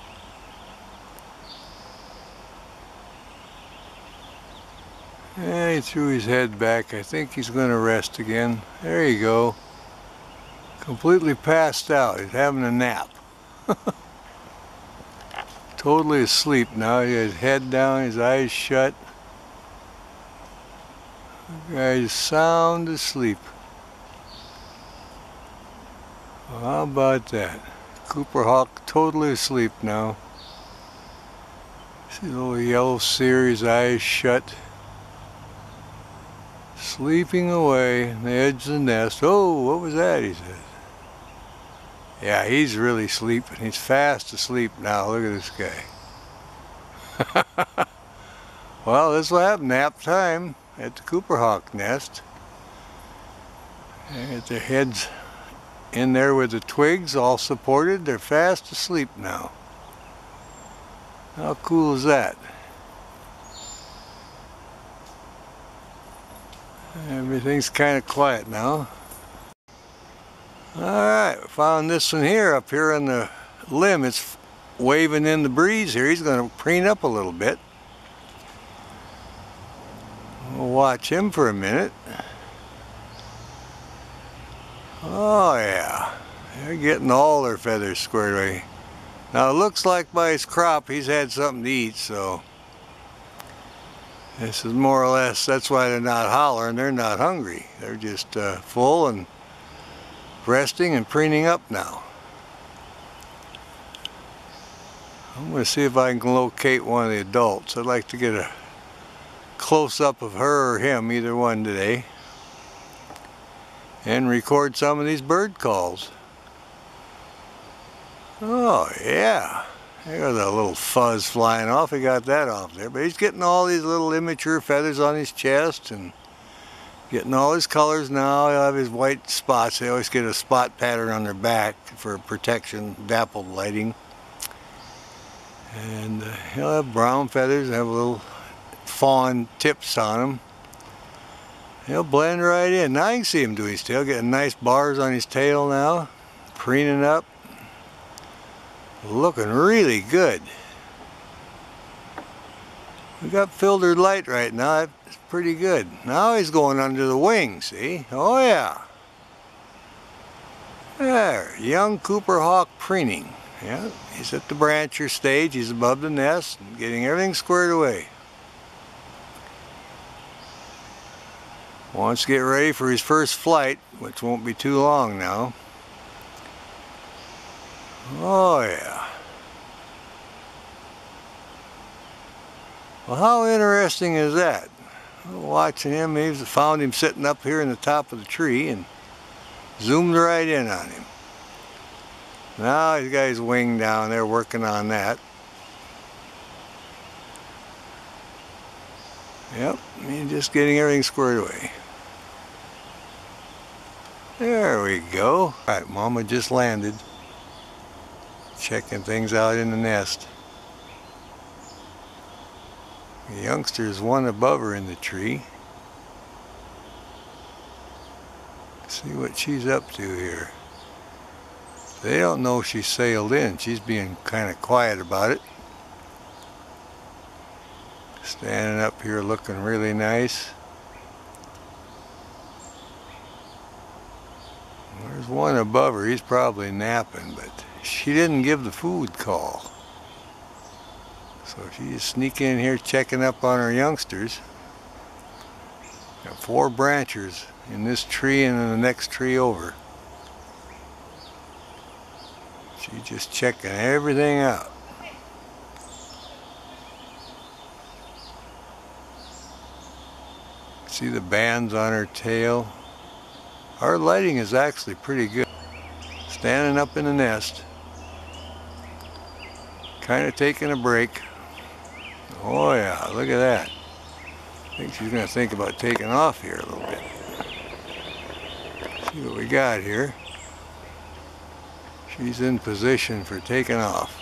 And he threw his head back. I think he's going to rest again. There you go. Completely passed out. He's having a nap. Totally asleep now. He got his head down, his eyes shut. The guy's sound asleep. Well, how about that? Cooper hawk totally asleep now. See the little yellow seer, his eyes shut. Sleeping away on the edge of the nest. Oh, what was that? He says. Yeah, he's really sleeping. He's fast asleep now. Look at this guy. Well, this will have nap time at the Cooper hawk nest. They got their heads in there with the twigs all supported. They're fast asleep now. How cool is that? Everything's kind of quiet now. Alright, found this one here up here on the limb. It's waving in the breeze here. He's going to preen up a little bit. We'll watch him for a minute. Oh yeah, they're getting all their feathers squared away. Now it looks like by his crop he's had something to eat, so this is more or less, that's why they're not hollering. They're not hungry. They're just full and resting and preening up now. I'm going to see if I can locate one of the adults. I'd like to get a close-up of her or him, either one today, and record some of these bird calls. Oh yeah, there's a little fuzz flying off. He got that off there, but he's getting all these little immature feathers on his chest and getting all his colors now. He'll have his white spots. They always get a spot pattern on their back for protection, dappled lighting. And he'll have brown feathers, have little fawn tips on them. He'll blend right in. Now you can see him doing his tail, getting nice bars on his tail now, preening up. Looking really good. We got filtered light right now. It's pretty good. Now he's going under the wing, see? Oh yeah. There, young Cooper hawk preening. Yeah, he's at the brancher stage. He's above the nest and getting everything squared away. Wants to get ready for his first flight, which won't be too long now. Oh yeah. Well, how interesting is that? Watching him, he's found him sitting up here in the top of the tree and zoomed right in on him. Now he's got his wing down there working on that. Yep, he's just getting everything squared away. There we go. Alright, Mama just landed. Checking things out in the nest. The youngster's one above her in the tree. See what she's up to here. They don't know she sailed in. She's being kind of quiet about it. Standing up here looking really nice. There's one above her, he's probably napping, but she didn't give the food call. So she's sneaking in here checking up on her youngsters. Got 4 branchers in this tree and in the next tree over. She's just checking everything out. See the bands on her tail? Our lighting is actually pretty good. Standing up in the nest. Kind of taking a break. Oh yeah, look at that. I think she's going to think about taking off here a little bit. See what we got here. She's in position for taking off.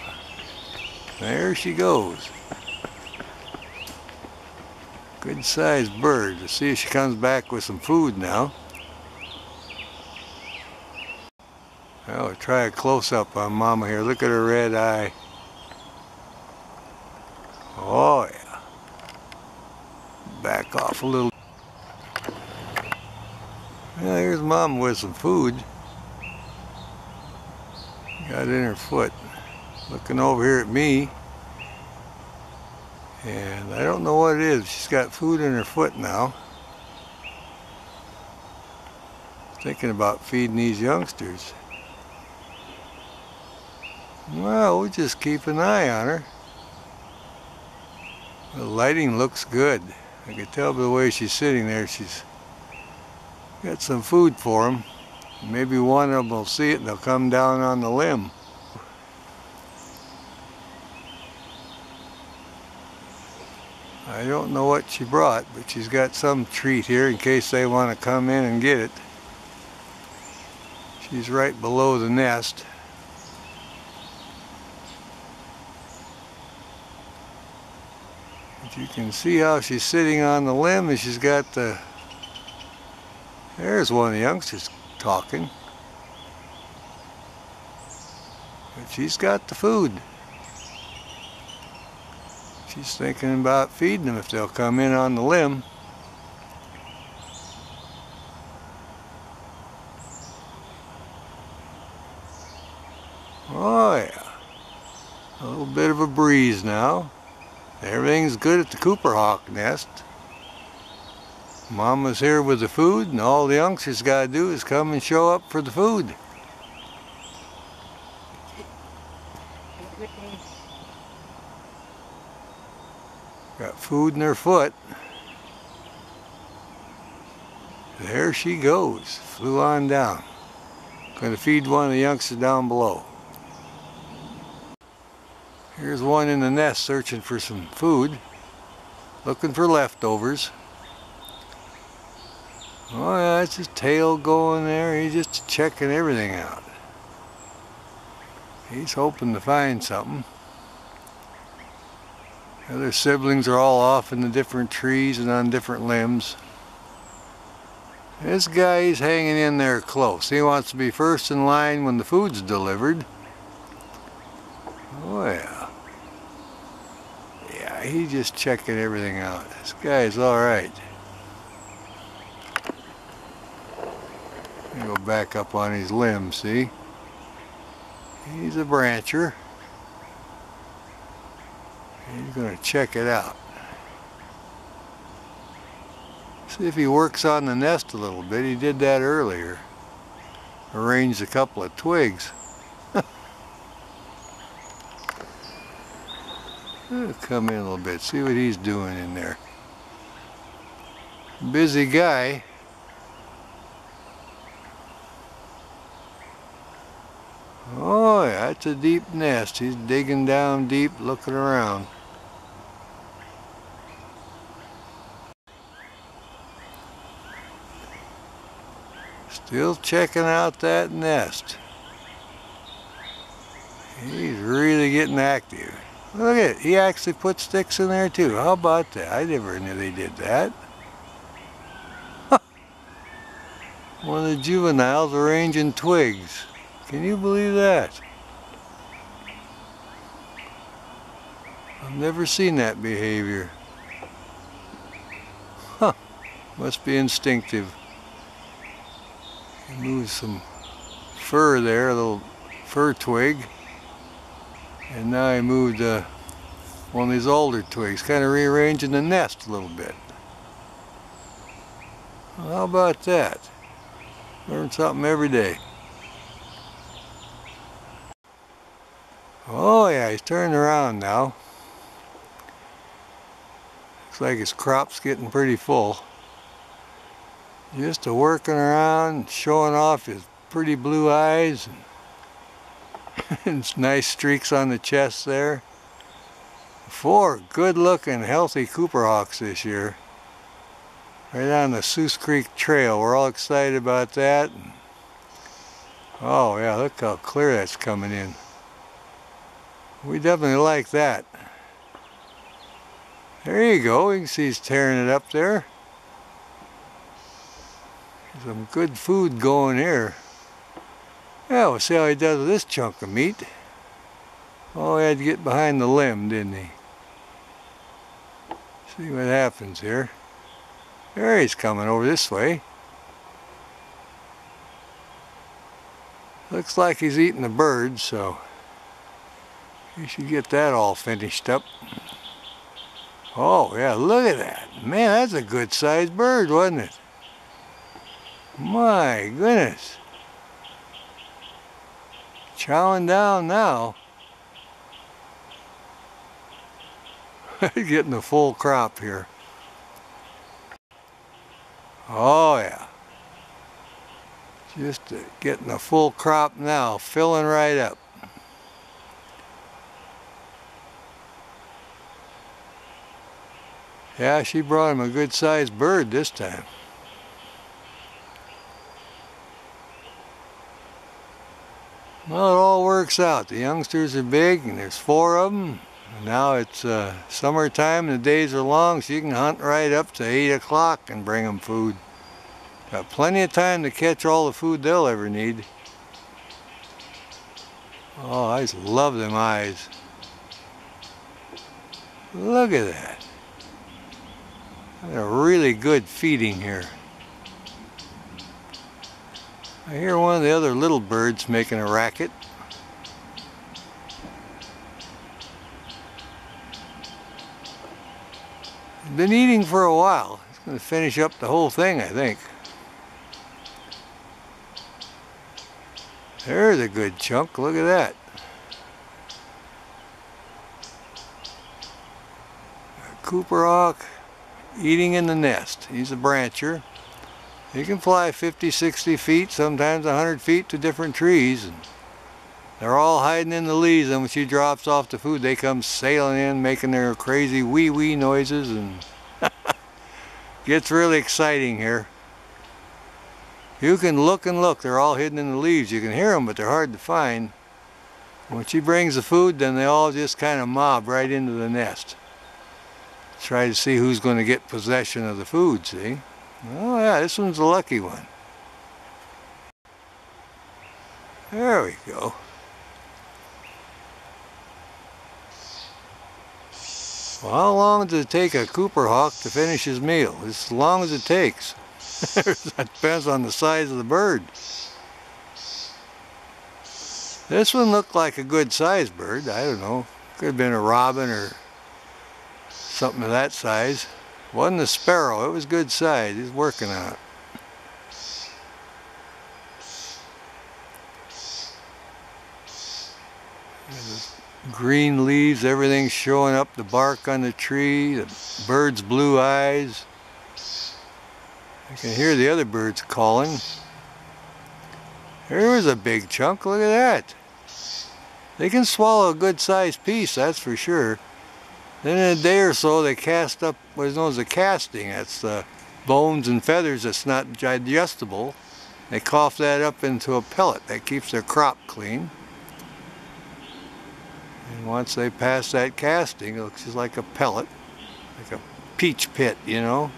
There she goes. Good sized bird. Let's see if she comes back with some food now. Well, we'll try a close-up on Mama here. Look at her red eye. Oh yeah. Back off a little. Yeah, here's Mama with some food. Got it in her foot. Looking over here at me. And I don't know what it is. She's got food in her foot now. Thinking about feeding these youngsters. Well, we'll just keep an eye on her. The lighting looks good. I can tell by the way she's sitting there, she's got some food for them. Maybe one of them will see it and they'll come down on the limb. I don't know what she brought, but she's got some treat here in case they want to come in and get it. She's right below the nest. But you can see how she's sitting on the limb and she's got the... There's one of the youngsters talking. But she's got the food. She's thinking about feeding them if they'll come in on the limb. Oh yeah. A little bit of a breeze now. Everything's good at the Cooper Hawk nest. Mama's here with the food and all the youngsters gotta do is come and show up for the food. Got food in her foot. There she goes. Flew on down. Gonna feed one of the youngsters down below. Here's one in the nest searching for some food. Looking for leftovers. Oh yeah, it's his tail going there. He's just checking everything out. He's hoping to find something. The other siblings are all off in the different trees and on different limbs. This guy, he's hanging in there close. He wants to be first in line when the food's delivered. Oh yeah. Yeah, he's just checking everything out. This guy's alright. Go back up on his limb, see? He's a brancher. He's going to check it out. See if he works on the nest a little bit. He did that earlier. Arranged a couple of twigs. Come in a little bit, see what he's doing in there. Busy guy. Oh yeah, that's a deep nest. He's digging down deep, looking around. Still checking out that nest. He's really getting active. Look at it, he actually put sticks in there too. How about that? I never knew they did that. One of the juveniles arranging twigs. Can you believe that? I've never seen that behavior. Must be instinctive. He moved some fur there, a little fir twig. And now he moved one of these alder twigs, kind of rearranging the nest a little bit. Well, how about that? Learn something every day. Oh yeah, he's turning around now. Looks like his crop's getting pretty full. Just working around, showing off his pretty blue eyes. And nice streaks on the chest there. 4 good-looking, healthy Cooper hawks this year. Right on the Seuss Creek Trail. We're all excited about that. Oh yeah, look how clear that's coming in. We definitely like that. There you go. You can see he's tearing it up there. Some good food going here. Yeah, we'll see how he does with this chunk of meat. Oh, he had to get behind the limb, didn't he? See what happens here. There he's coming over this way. Looks like he's eating the bird, so he should get that all finished up. Oh yeah, look at that. Man, that's a good sized bird, wasn't it? My goodness. Chowing down now. Getting a full crop here. Oh yeah. Just getting a full crop now, filling right up. Yeah, she brought him a good sized bird this time. Well, it all works out. The youngsters are big, and there's 4 of them. And now it's summertime, and the days are long, so you can hunt right up to 8 o'clock and bring them food. Got plenty of time to catch all the food they'll ever need. Oh, I just love them eyes. Look at that. They're really good feeding here. I hear one of the other little birds making a racket. He's been eating for a while. He's going to finish up the whole thing, I think. There's a good chunk. Look at that. A Cooper hawk eating in the nest. He's a brancher. He can fly 50, 60 feet, sometimes 100 feet to different trees. And they're all hiding in the leaves, and when she drops off the food, they come sailing in, making their crazy wee-wee noises, and gets really exciting here. You can look and look. They're all hidden in the leaves. You can hear them, but they're hard to find. When she brings the food, then they all just kind of mob right into the nest. Try to see who's going to get possession of the food, see? Oh yeah, this one's a lucky one. There we go. Well, how long does it take a Cooper hawk to finish his meal? As long as it takes. That depends on the size of the bird. This one looked like a good sized bird. I don't know. Could have been a robin or something of that size. Wasn't a sparrow. It was good size. He's working on it. Green leaves, everything's showing up, the bark on the tree, the bird's blue eyes. I can hear the other birds calling. There was a big chunk, look at that. They can swallow a good sized piece, that's for sure. Then in a day or so they cast up what is known as a casting. That's the bones and feathers that's not digestible. They cough that up into a pellet that keeps their crop clean. And once they pass that casting, it looks just like a pellet, like a peach pit, you know.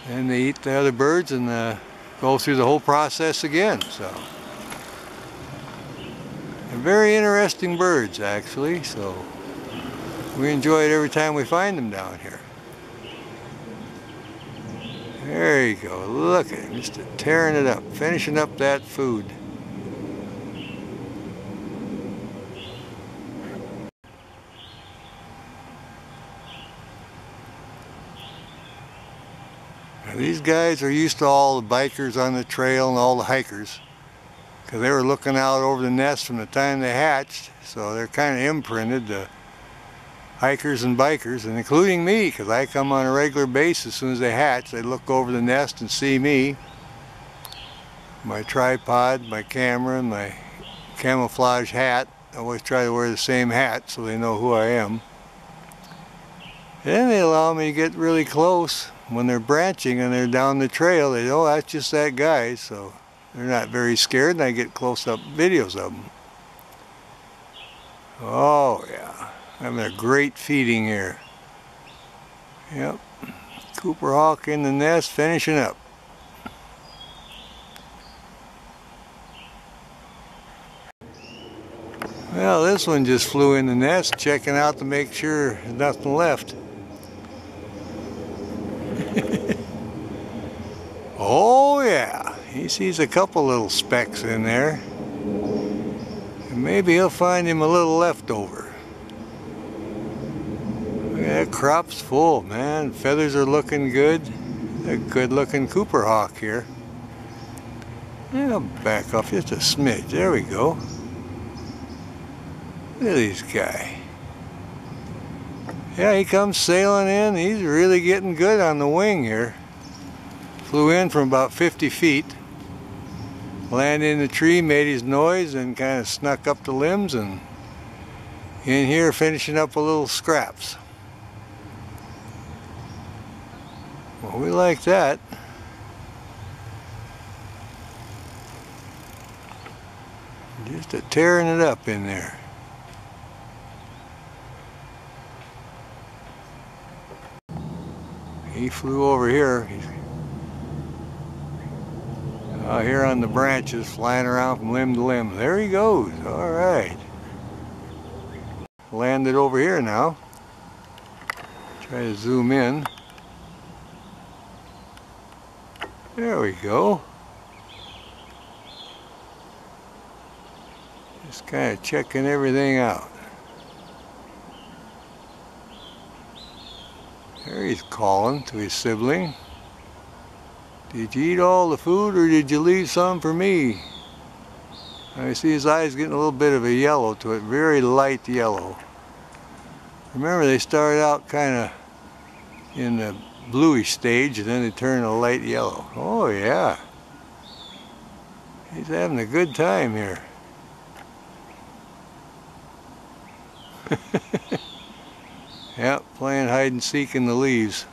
And they eat the other birds and go through the whole process again. So they're very interesting birds, actually. So we enjoy it every time we find them down here. There you go. Look at him, just tearing it up, finishing up that food. Now, these guys are used to all the bikers on the trail and all the hikers, because they were looking out over the nest from the time they hatched, so they're kind of imprinted to hikers and bikers, and including me, because I come on a regular basis. As soon as they hatch, they look over the nest and see me, my tripod, my camera, and my camouflage hat. I always try to wear the same hat so they know who I am. And then they allow me to get really close when they're branching and they're down the trail. They know, oh, that's just that guy, so they're not very scared, and I get close-up videos of them. Oh yeah, having a great feeding here. Yep, Cooper hawk in the nest, finishing up. Well, this one just flew in the nest, checking out to make sure there's nothing left. Oh yeah, he sees a couple little specks in there. And maybe he'll find him a little leftover. Look at that crop's full, man. Feathers are looking good. A good looking Cooper hawk here. Yeah, I'll back off just a smidge. There we go. Look at this guy. Yeah, he comes sailing in. He's really getting good on the wing here. Flew in from about 50 feet. Landed in the tree, made his noise, and kind of snuck up the limbs, and in here finishing up a little scraps. Well, we like that. Just a tearing it up in there. He flew over here. He's here on the branches, flying around from limb to limb. There he goes. All right. Landed over here now. Try to zoom in. There we go. Just kind of checking everything out. There he's calling to his sibling. Did you eat all the food, or did you leave some for me? I see his eyes getting a little bit of a yellow to it, very light yellow. Remember, they start out kind of in the bluish stage, and then they turn a light yellow. Oh yeah, he's having a good time here. Yep, playing hide and seek in the leaves.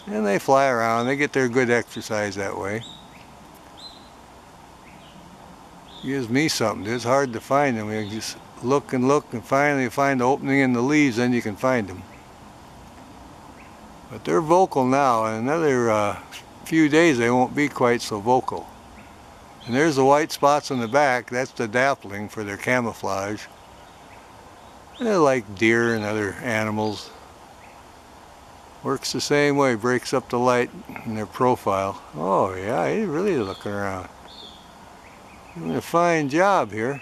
And they fly around. They get their good exercise that way. Gives me something. It's hard to find them. You just look and finally find the opening in the leaves, then you can find them. But they're vocal now. In another few days they won't be quite so vocal. And there's the white spots on the back. That's the dappling for their camouflage. They're like deer and other animals. Works the same way, breaks up the light in their profile. Oh yeah, he's really looking around. Doing a fine job here.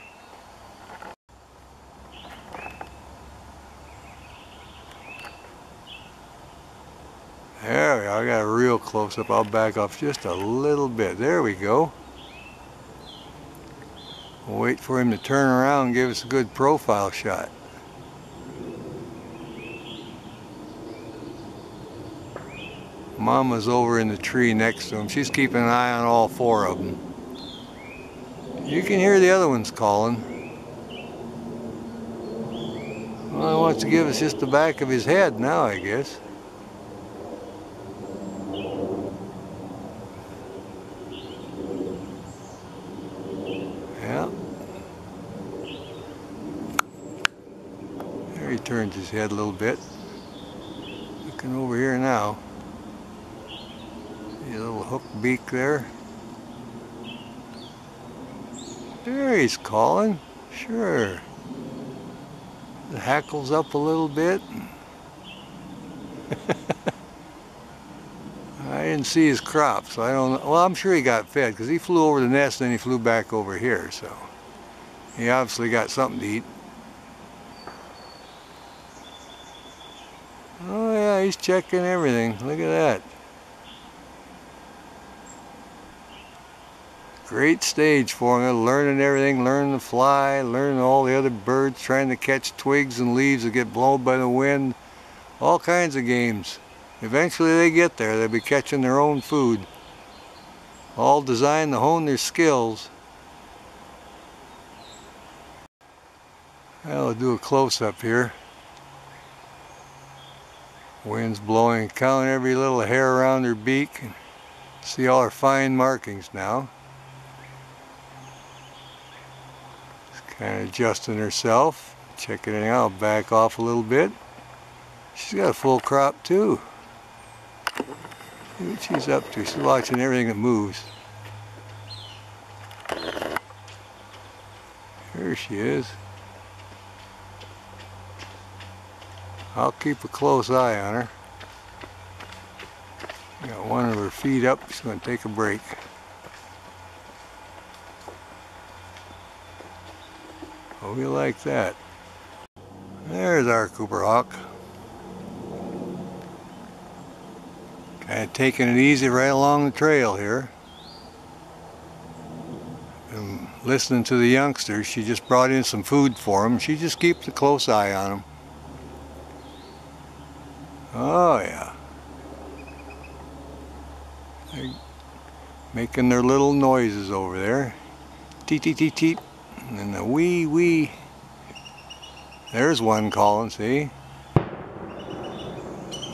There we go, I got a real close up. I'll back off just a little bit. There we go. We'll wait for him to turn around and give us a good profile shot. Mama's over in the tree next to him. She's keeping an eye on all four of them. You can hear the other ones calling. Well, he wants to give us just the back of his head now, I guess. Yeah. There he turns his head a little bit. Looking over here now. See a little hook beak there. There he's calling. Sure. The hackles up a little bit. I didn't see his crop, so I don't know. Well, I'm sure he got fed because he flew over the nest and then he flew back over here, so he obviously got something to eat. Oh yeah, he's checking everything. Look at that. Great stage for him, learning everything, learning to fly, learning all the other birds, trying to catch twigs and leaves that get blown by the wind. All kinds of games. Eventually they get there, they'll be catching their own food. All designed to hone their skills. I'll do a close-up here. Wind's blowing, count every little hair around her beak. See all her fine markings now. She's kind of adjusting herself, checking it out, back off a little bit. She's got a full crop too. See what she's up to. She's watching everything that moves. There she is. I'll keep a close eye on her. Got one of her feet up. She's going to take a break. Oh, we like that. There's our Cooper Hawk. Kind of taking it easy right along the trail here. And listening to the youngsters, she just brought in some food for them. She just keeps a close eye on them. Oh yeah. They're making their little noises over there. Teet teet teet teet. And then the wee wee. There's one calling, see?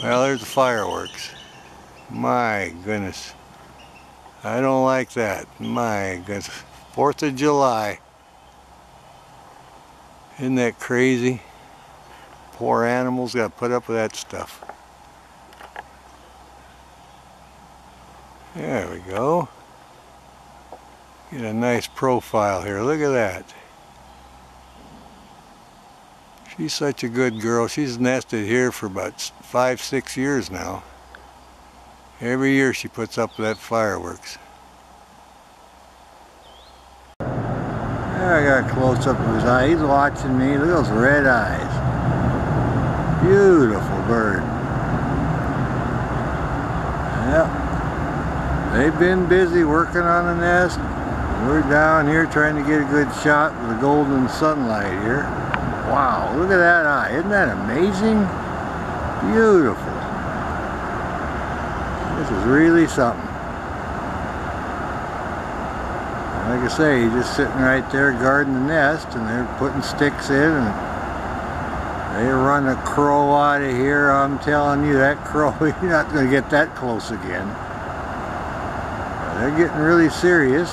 Well, there's the fireworks. My goodness. I don't like that. My goodness. 4th of July. Isn't that crazy? Poor animals got to put up with that stuff. There we go. Get a nice profile here. Look at that. She's such a good girl. She's nested here for about 5-6 years now. Every year she puts up with that fireworks. There, I got a close up of his eye. He's watching me. Look at those red eyes. Beautiful bird. Yep. They've been busy working on the nest. We're down here trying to get a good shot with the golden sunlight here. Wow, look at that eye. Isn't that amazing? Beautiful. This is really something. Like I say, he's just sitting right there guarding the nest, and they're putting sticks in, and they run a crow out of here. I'm telling you, that crow, you're not going to get that close again. They're getting really serious,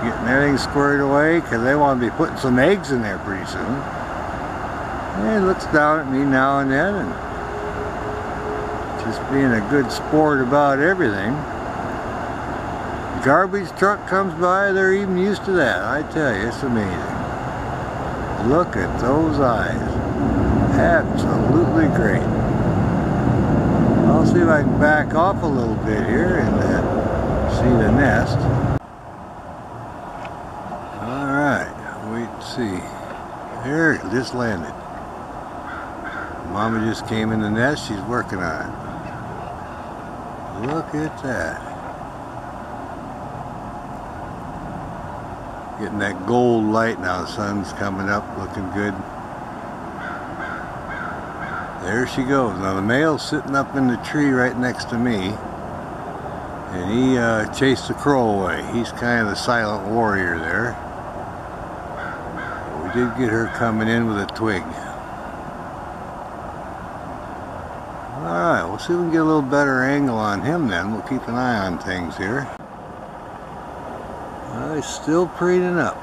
getting everything squared away, because they want to be putting some eggs in there pretty soon. And he looks down at me now and then, and just being a good sport about everything. Garbage truck comes by, they're even used to that. I tell you, it's amazing. Look at those eyes. Absolutely great. I'll see if I can back off a little bit here and see the nest. Alright, wait and see. There, it just landed. Mama just came in the nest, she's working on it. Look at that. Getting that gold light now, the sun's coming up, looking good. There she goes. Now the male's sitting up in the tree right next to me, and he chased the crow away. He's kind of the silent warrior there. But we did get her coming in with a twig. Alright, we'll see if we can get a little better angle on him then. We'll keep an eye on things here. He's still preening up.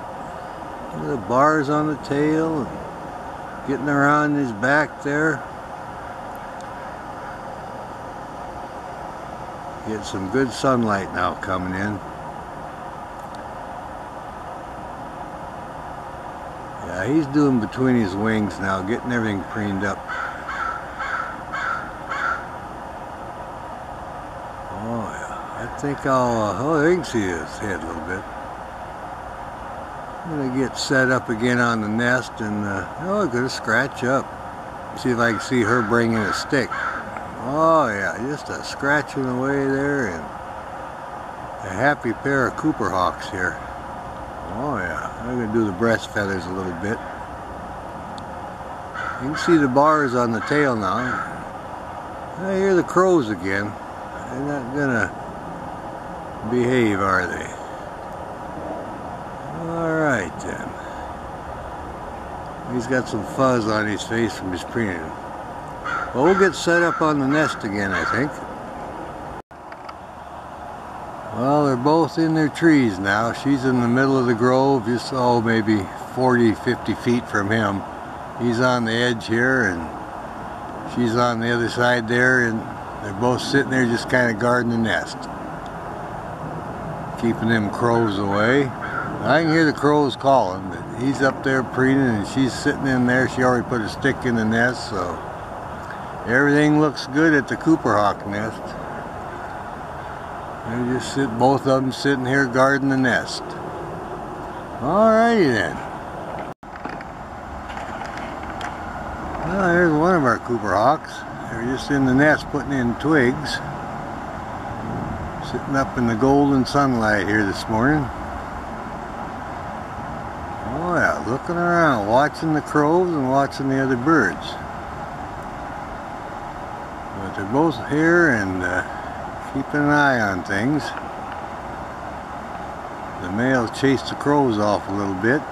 Look at the bars on the tail and getting around his back there. Get some good sunlight now coming in. Yeah, he's doing between his wings now, getting everything preened up. Oh yeah. think I'll, oh, there you can see his head a little bit. I'm gonna get set up again on the nest and, oh, I'm gonna scratch up. See if I can see her bringing a stick. Oh yeah, just a scratching away there, and a happy pair of Cooper Hawks here. Oh yeah, I'm gonna do the breast feathers a little bit. You can see the bars on the tail now. I hear the crows again. They're not gonna behave, are they? Alright then. He's got some fuzz on his face from his preening. Well, we'll get set up on the nest again, I think. Well, they're both in their trees now. She's in the middle of the grove, just, oh, maybe 40, 50 feet from him. He's on the edge here, and she's on the other side there, and they're both sitting there just kind of guarding the nest. Keeping them crows away. I can hear the crows calling, but he's up there preening and she's sitting in there. She already put a stick in the nest, so everything looks good at the Cooper Hawk nest. They just both of them sitting here guarding the nest. Alrighty then. Well, there's one of our Cooper Hawks. They're just in the nest putting in twigs. Sitting up in the golden sunlight here this morning. Oh yeah, looking around, watching the crows and watching the other birds. But they're both here and keeping an eye on things. The male chased the crows off a little bit.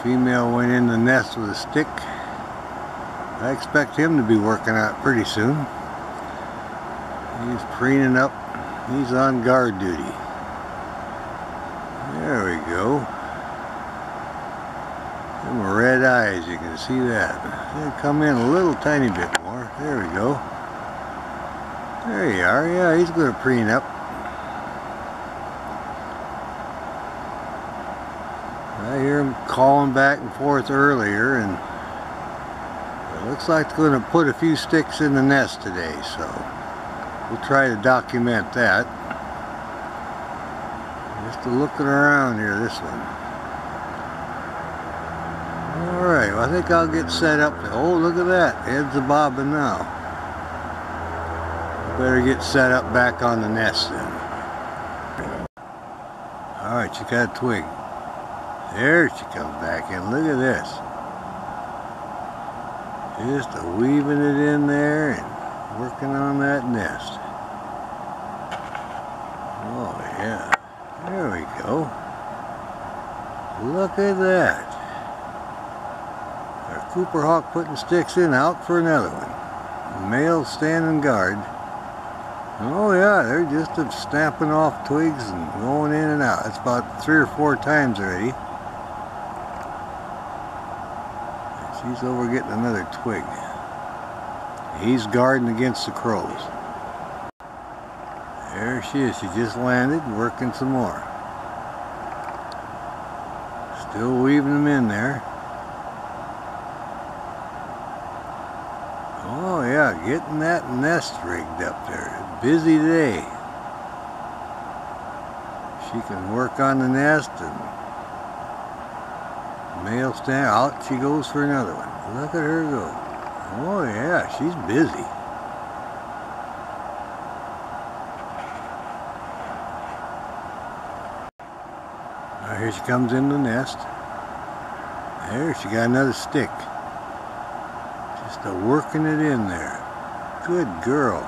Female went in the nest with a stick. I expect him to be working out pretty soon. He's preening up. He's on guard duty. There we go. Them red eyes, you can see that. They'll come in a little tiny bit more. There we go. There you are. Yeah, he's going to preen up. I hear him calling back and forth earlier, and it looks like it's going to put a few sticks in the nest today, so we'll try to document that. Just looking around here, this one. Alright, well, I think I'll get set up. Oh, look at that. Heads are bobbing now. Better get set up back on the nest then. Alright, she got a twig. There she comes back in. Look at this. Just weaving it in there and working on that nest. Oh yeah. There we go. Look at that. Our Cooper Hawk putting sticks in, out for another one. The male standing guard. Oh yeah, they're just snapping off twigs and going in and out. It's about 3 or 4 times already. She's over getting another twig. He's guarding against the crows. There she is. She just landed, working some more. Still weaving them in there. Oh yeah, getting that nest rigged up there. Busy day. She can work on the nest, and male stand out. She goes for another one. Look at her go. Oh yeah, she's busy. Now here she comes in the nest. There, she got another stick. Just working it in there. Good girl.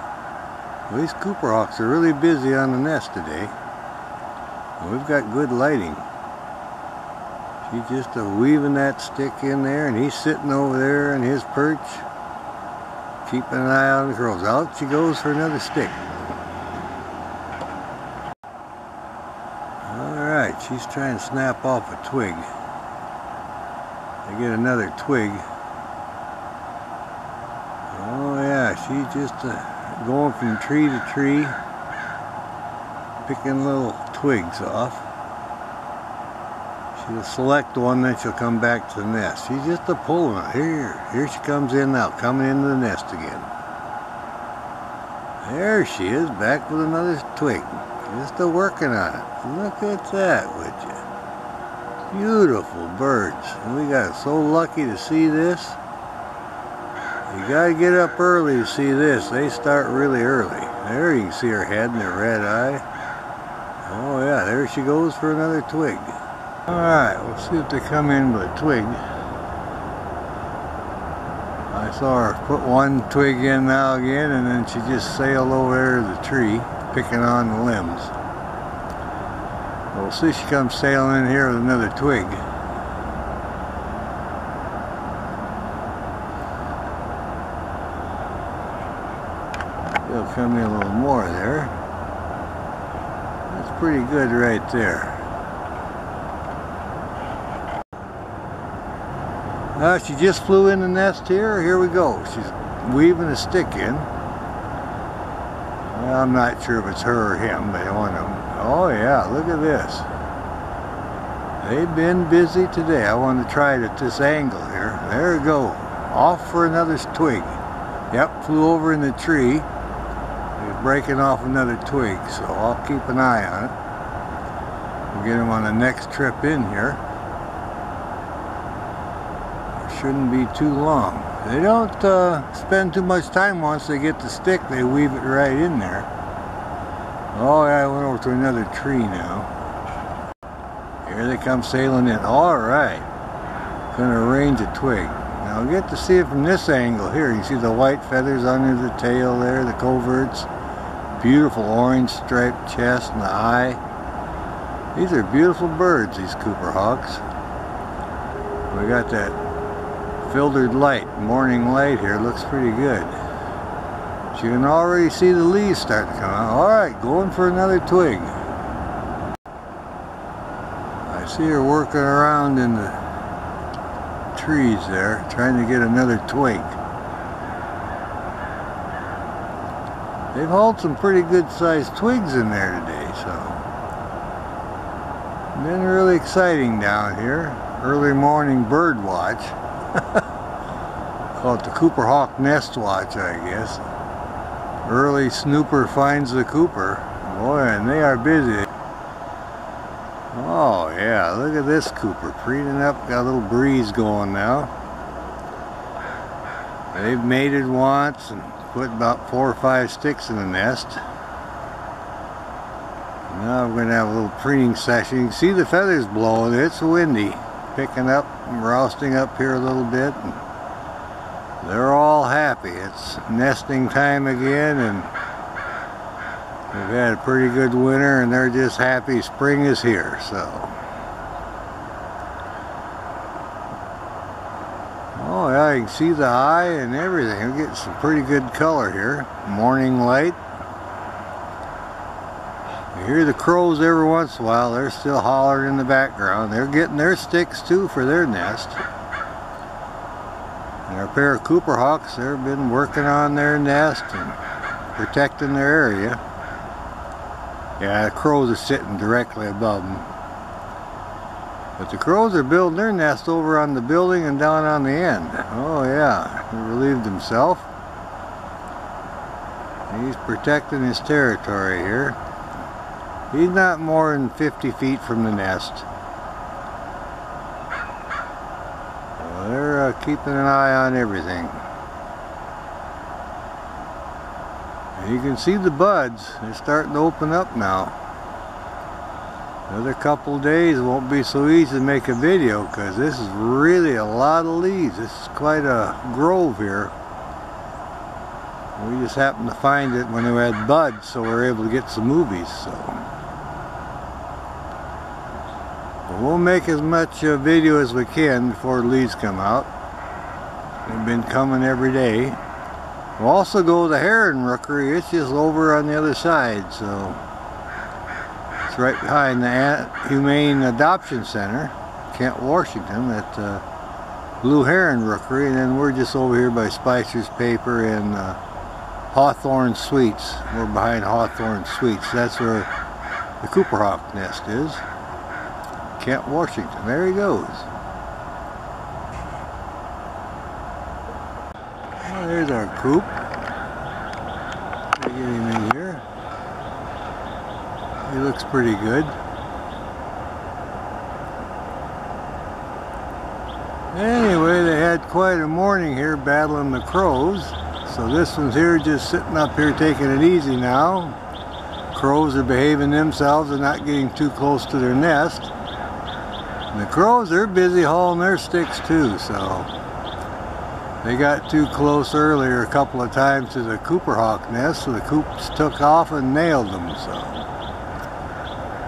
Well, these Cooper Hawks are really busy on the nest today. And we've got good lighting. She's just weaving that stick in there, and he's sitting over there in his perch, keeping an eye on the crows. Out she goes for another stick. Alright, she's trying to snap off a twig. I get another twig. Oh yeah, she's just going from tree to tree, picking little twigs off. She'll select one, then she'll come back to the nest. She's just pulling it. Here she comes in now, coming into the nest again. There she is, back with another twig. Just working on it. Look at that, would you? Beautiful birds. We got so lucky to see this. You gotta get up early to see this. They start really early. There you can see her head and her red eye. Oh yeah, there she goes for another twig. Alright, we'll see if they come in with a twig. I saw her put one twig in now again, and then she just sailed over there to the tree, picking on the limbs. We'll see if she comes sailing in here with another twig. There'll come in a little more there. That's pretty good right there. She just flew in the nest here. Here we go. She's weaving a stick in. Well, I'm not sure if it's her or him, but one of them. Oh yeah, look at this. They've been busy today. I want to try it at this angle here. There we go. Off for another twig. Yep, flew over in the tree. He's breaking off another twig, so I'll keep an eye on it. We'll get him on the next trip in here. Shouldn't be too long. They don't spend too much time once they get the stick. They weave it right in there. Oh yeah, I went over to another tree now. Here they come sailing in. Alright. Gonna arrange a twig. Now I'll get to see it from this angle here. You see the white feathers under the tail there, the coverts. Beautiful orange striped chest and the eye. These are beautiful birds, these Cooper Hawks. We got that filtered light, morning light here, looks pretty good. You can already see the leaves starting to come out. Alright, going for another twig. I see her working around in the trees there, trying to get another twig. They've hauled some pretty good sized twigs in there today, so been really exciting down here. Early morning bird watch. Call it the Cooper Hawk Nest Watch, I guess. Early snooper finds the Cooper. Boy, and they are busy. Oh yeah, look at this Cooper. Preening up, got a little breeze going now. They've mated once and put about 4 or 5 sticks in the nest. Now we're going to have a little preening session. You can see the feathers blowing. It's windy. Picking up and rousting up here a little bit. And they're all happy. It's nesting time again, and we've had a pretty good winter, and they're just happy spring is here. So, oh yeah, you can see the eye and everything. We're getting some pretty good color here. Morning light. You hear the crows every once in a while. They're still hollering in the background. They're getting their sticks too for their nest. And our pair of Cooper Hawks, they've been working on their nest and protecting their area. Yeah, the crows are sitting directly above them. But the crows are building their nest over on the building and down on the end. Oh yeah, he relieved himself. He's protecting his territory here. He's not more than 50 feet from the nest. So they're keeping an eye on everything. And you can see the buds. They're starting to open up now. Another couple days won't be so easy to make a video because this is really a lot of leaves. This is quite a grove here. We just happened to find it when we had buds, so we were able to get some movies. So we'll make as much video as we can before the leaves come out. They've been coming every day. We'll also go to the heron rookery. It's just over on the other side, so it's right behind the Humane Adoption Center, Kent, Washington, at Blue Heron Rookery, and then we're just over here by Spicer's Paper and Hawthorne Suites. We're behind Hawthorne Suites. That's where the Cooper Hawk nest is. Kent, Washington. There he goes. Well, there's our coop. Get him He looks pretty good. Anyway, they had quite a morning here battling the crows. So this one's here just sitting up here taking it easy now. Crows are behaving themselves and not getting too close to their nest. And the crows are busy hauling their sticks too, so they got too close earlier a couple of times to the Cooper hawk nest, so the coops took off and nailed them. So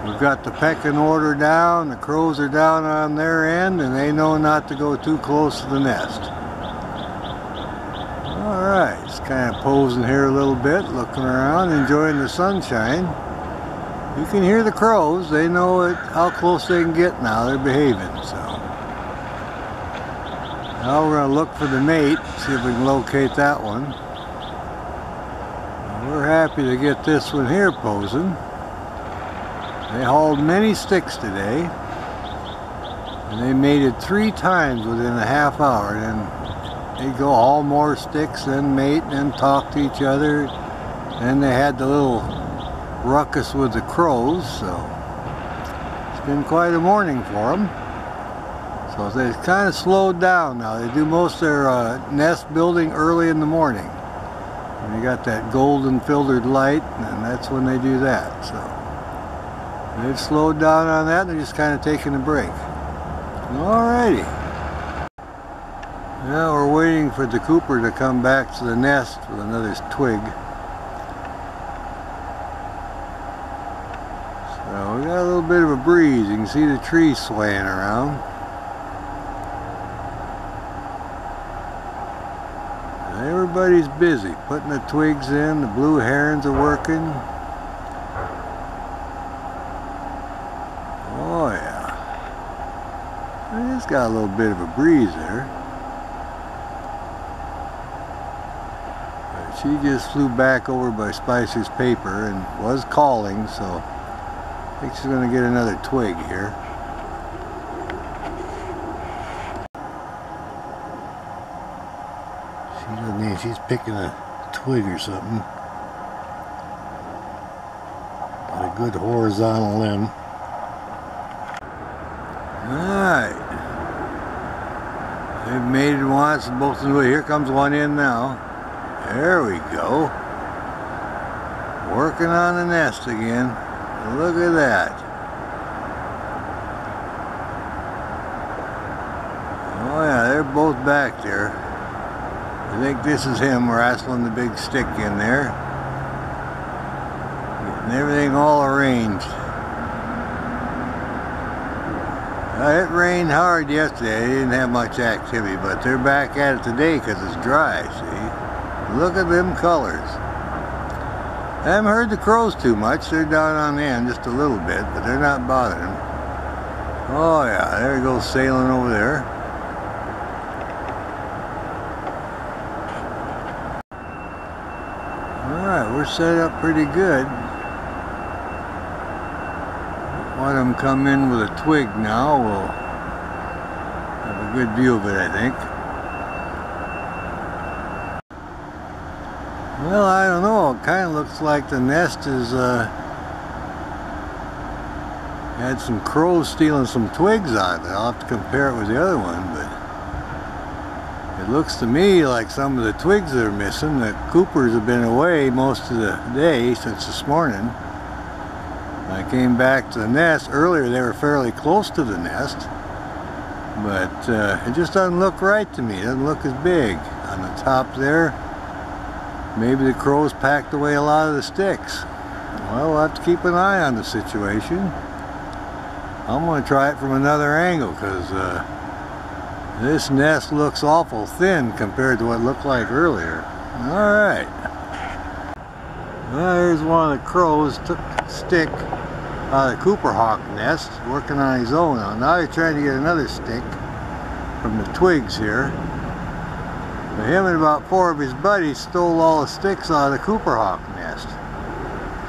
we've got the pecking order down, the crows are down on their end, and they know not to go too close to the nest. Alright, just kind of posing here a little bit, looking around, enjoying the sunshine. You can hear the crows, they know how close they can get now, they're behaving. So now we're going to look for the mate, see if we can locate that one. We're happy to get this one here posing. They hauled many sticks today, and they mated 3 times within a half hour. And they go haul more sticks, then mate, and talk to each other. And they had the little ruckus with the crows, so it's been quite a morning for them. So they've kind of slowed down now. They do most of their nest building early in the morning. And you got that golden filtered light, and that's when they do that. So they've slowed down on that, and they're just kind of taking a break. Alrighty. Now we're waiting for the Cooper to come back to the nest with another twig. So we got a little bit of a breeze. You can see the trees swaying around. And everybody's busy putting the twigs in. The blue herons are working. Oh yeah. It's got a little bit of a breeze there. She just flew back over by Spicer's paper and was calling, so I think she's going to get another twig here. She doesn't need, she's picking a twig or something. Got a good horizontal limb. Alright. They've mated once, both of them. Here comes one in now. There we go. Working on the nest again. Look at that. Oh yeah, they're both back there. I think this is him wrestling the big stick in there. Getting everything all arranged. It rained hard yesterday. They didn't have much activity, but they're back at it today because it's dry, see? Look at them colors. I haven't heard the crows too much. They're down on the end just a little bit, but they're not bothering. Oh yeah, there he goes sailing over there. Alright, we're set up pretty good. Want them come in with a twig now. We'll have a good view of it, I think. Well, I don't know. It kind of looks like the nest is had some crows stealing some twigs out of it. I'll have to compare it with the other one, but it looks to me like some of the twigs that are missing. The Coopers have been away most of the day since this morning. I came back to the nest earlier. They were fairly close to the nest, but it just doesn't look right to me. It doesn't look as big on the top there. Maybe the crows packed away a lot of the sticks. Well, we'll have to keep an eye on the situation. I'm going to try it from another angle because this nest looks awful thin compared to what it looked like earlier. Alright. Well, here's one of the crows. Took a stick out of the Cooper hawk nest, working on his own. Now he's trying to get another stick from the twigs here. But him and about 4 of his buddies stole all the sticks out of the Cooper hawk nest.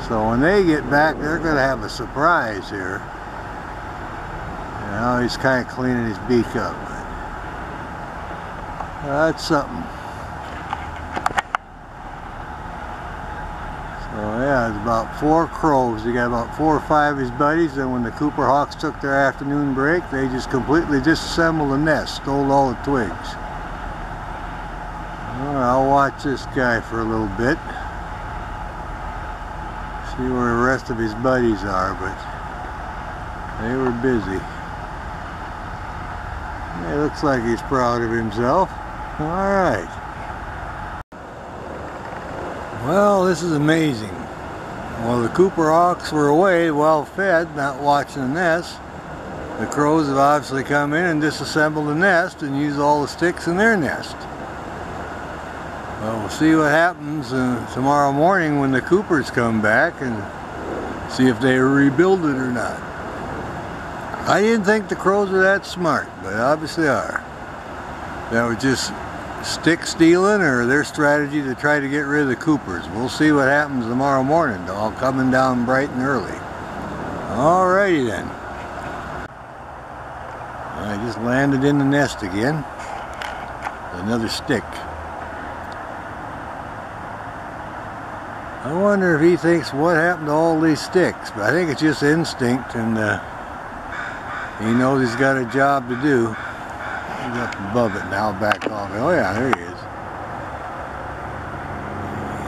So when they get back, they're going to have a surprise here. You know, he's kind of cleaning his beak up. That's something. So yeah, There's about 4 crows. He got about 4 or 5 of his buddies, and when the Cooper Hawks took their afternoon break, they just completely disassembled the nest, stole all the twigs. Well, I'll watch this guy for a little bit. See where the rest of his buddies are, but they were busy. It looks like he's proud of himself. Alright. Well, this is amazing. While the Cooper Hawks were away, well fed, not watching the nest, the crows have obviously come in and disassembled the nest and used all the sticks in their nest. Well, we'll see what happens tomorrow morning when the Coopers come back and see if they rebuild it or not. I didn't think the crows were that smart, but obviously are. That was just stick stealing or their strategy to try to get rid of the Coopers. We'll see what happens tomorrow morning. They're all coming down bright and early. Alrighty then. I just landed in the nest again. Another stick. I wonder if he thinks what happened to all these sticks, but I think it's just instinct, and he knows he's got a job to do. He's up above it now, back off. Oh yeah, there he is.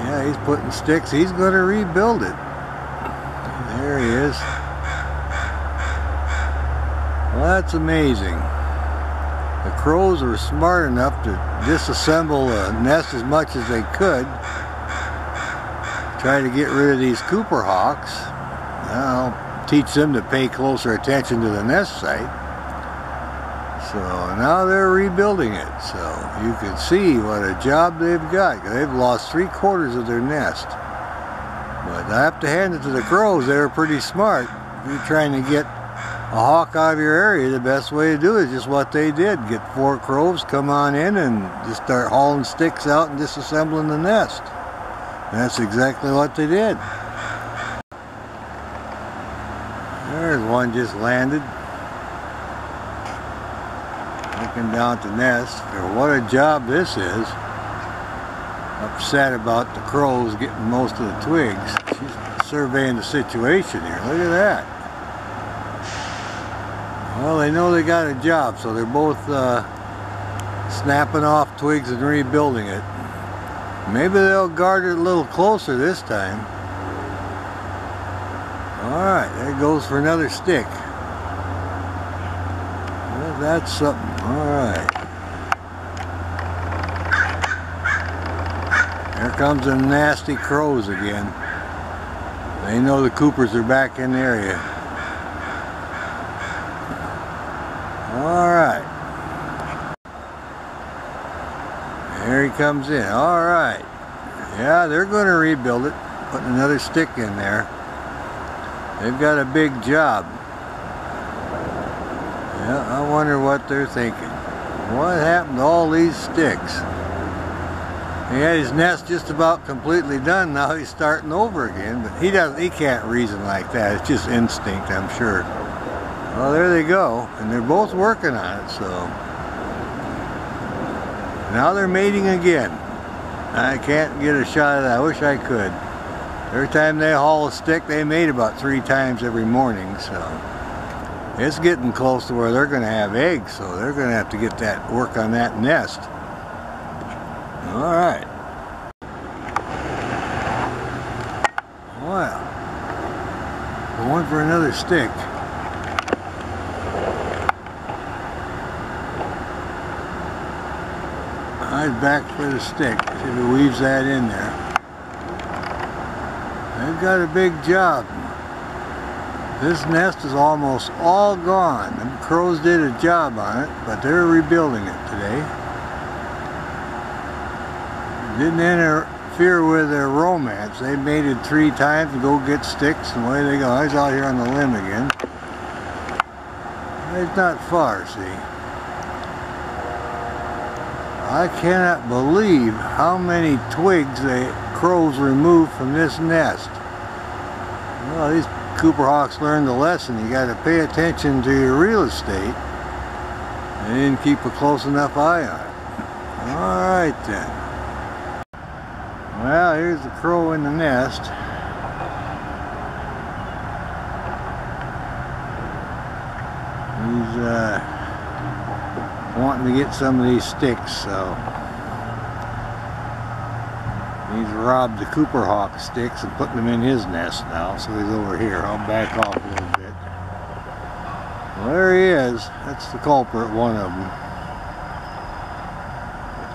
Yeah, he's putting sticks. He's going to rebuild it. There he is. Well, that's amazing. The crows were smart enough to disassemble the nest as much as they could. Try to get rid of these Cooper Hawks. I'll teach them to pay closer attention to the nest site. So now they're rebuilding it. So you can see what a job they've got. They've lost 3/4 of their nest. But I have to hand it to the crows. They were pretty smart. If you're trying to get a hawk out of your area, the best way to do it is just what they did. Get 4 crows, come on in, and just start hauling sticks out and disassembling the nest. That's exactly what they did. There's one just landed. Looking down at the nest. What a job this is. Upset about the crows getting most of the twigs. She's surveying the situation here. Look at that. Well, they know they got a job, so they're both snapping off twigs and rebuilding it. Maybe they'll guard it a little closer this time. Alright, there goes for another stick. Well, that's something. Alright. Here comes the nasty crows again. They know the Coopers are back in the area. Alright. There he comes in. Alright. Yeah, they're going to rebuild it. Putting another stick in there. They've got a big job. Yeah, I wonder what they're thinking. What happened to all these sticks? He had his nest just about completely done. Now he's starting over again. But he can't reason like that. It's just instinct, I'm sure. Well, there they go. And they're both working on it, so... Now they're mating again. I can't get a shot of that. I wish I could. Every time they haul a stick, they mate about 3 times every morning, so it's getting close to where they're going to have eggs, so they're going to have to get that work on that nest. Alright. Wow. Going for another stick. I'd back for the stick, see if it weaves that in there. They've got a big job. This nest is almost all gone. The crows did a job on it, but they're rebuilding it today. Didn't interfere with their romance. They mated 3 times to go get sticks, and away they go. He's out here on the limb again. It's not far, see. I cannot believe how many twigs the crows removed from this nest. Well, these Cooper Hawks learned a lesson. You got to pay attention to your real estate. They didn't keep a close enough eye on it. Alright then. Well, here's the crow in the nest. He's wanting to get some of these sticks, so he's robbed the Cooper Hawk sticks and putting them in his nest now, so he's over here. I'll back off a little bit. Well, there he is. That's the culprit, one of them.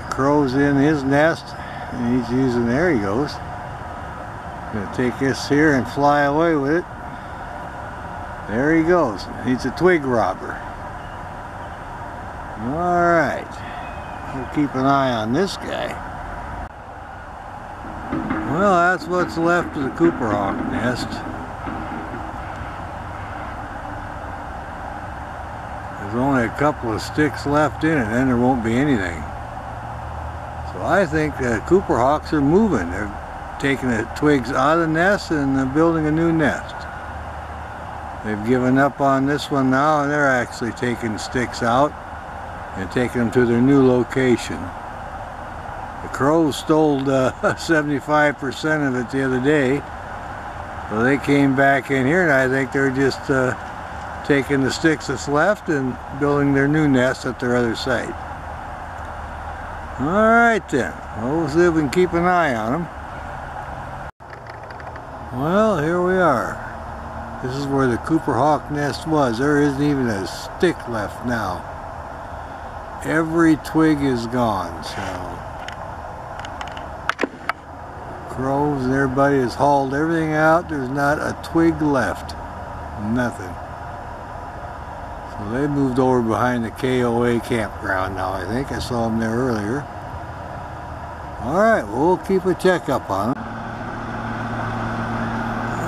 The crow's in his nest, and he's using, there he goes. Gonna take this here and fly away with it. There he goes. He's a twig robber. Alright. We'll keep an eye on this guy. Well, that's what's left of the Cooper Hawk nest. There's only a couple of sticks left in it, then there won't be anything. So I think the Cooper Hawks are moving. They're taking the twigs out of the nest and building a new nest. They've given up on this one now, and they're actually taking sticks out and taking them to their new location. The crows stole 75% of it the other day, so they came back in here, and I think they're just taking the sticks that's left and building their new nest at their other site. Alright then, we'll see if we can keep an eye on them. Well, here we are. This is where the Cooper Hawk nest was. There isn't even a stick left now. Every twig is gone, so crows and everybody has hauled everything out. There's not a twig left. Nothing. So they moved over behind the KOA campground now, I think. I saw them there earlier. Alright, we'll keep a checkup on them.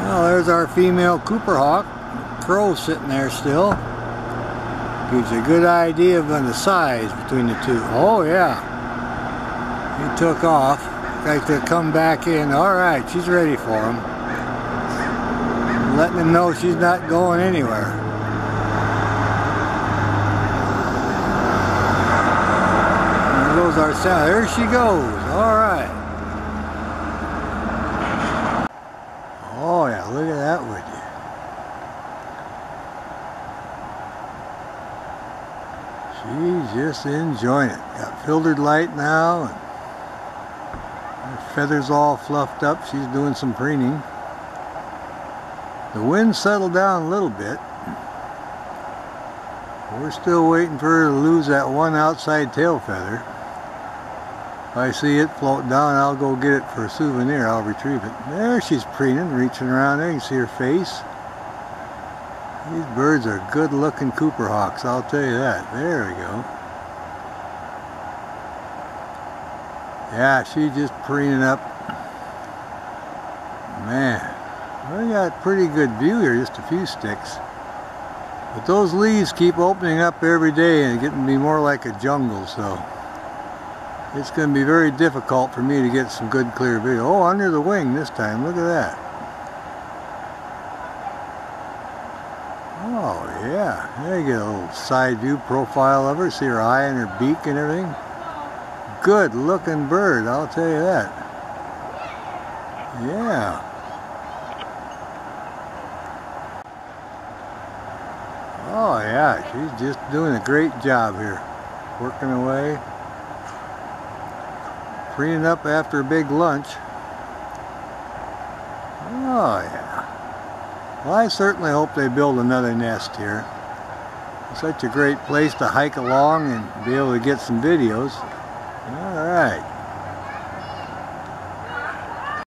Well, there's our female Cooper Hawk. Crow sitting there still. Gives you a good idea of the size between the two. Oh yeah. He took off. Like to come back in. Alright, she's ready for him. Letting him know she's not going anywhere. There goes our sound. There she goes. Alright. Oh yeah, look at that, would you? She's just enjoying it. Got filtered light now, and her feathers all fluffed up. She's doing some preening. The wind settled down a little bit. We're still waiting for her to lose that one outside tail feather. If I see it floating down, I'll go get it for a souvenir. I'll retrieve it. There she's preening, reaching around there. You can see her face. These birds are good looking Cooper Hawks, I'll tell you that. There we go. Yeah, she's just preening up. Man, we got pretty good view here, just a few sticks. But those leaves keep opening up every day and getting to be more like a jungle, so it's going to be very difficult for me to get some good clear video. Oh, under the wing this time, look at that. Oh yeah, there you get a little side view profile of her. See her eye and her beak and everything. Good looking bird, I'll tell you that. Yeah. Oh yeah, she's just doing a great job here. Working away. Preening up after a big lunch. Oh yeah. Well, I certainly hope they build another nest here. It's such a great place to hike along and be able to get some videos. All right.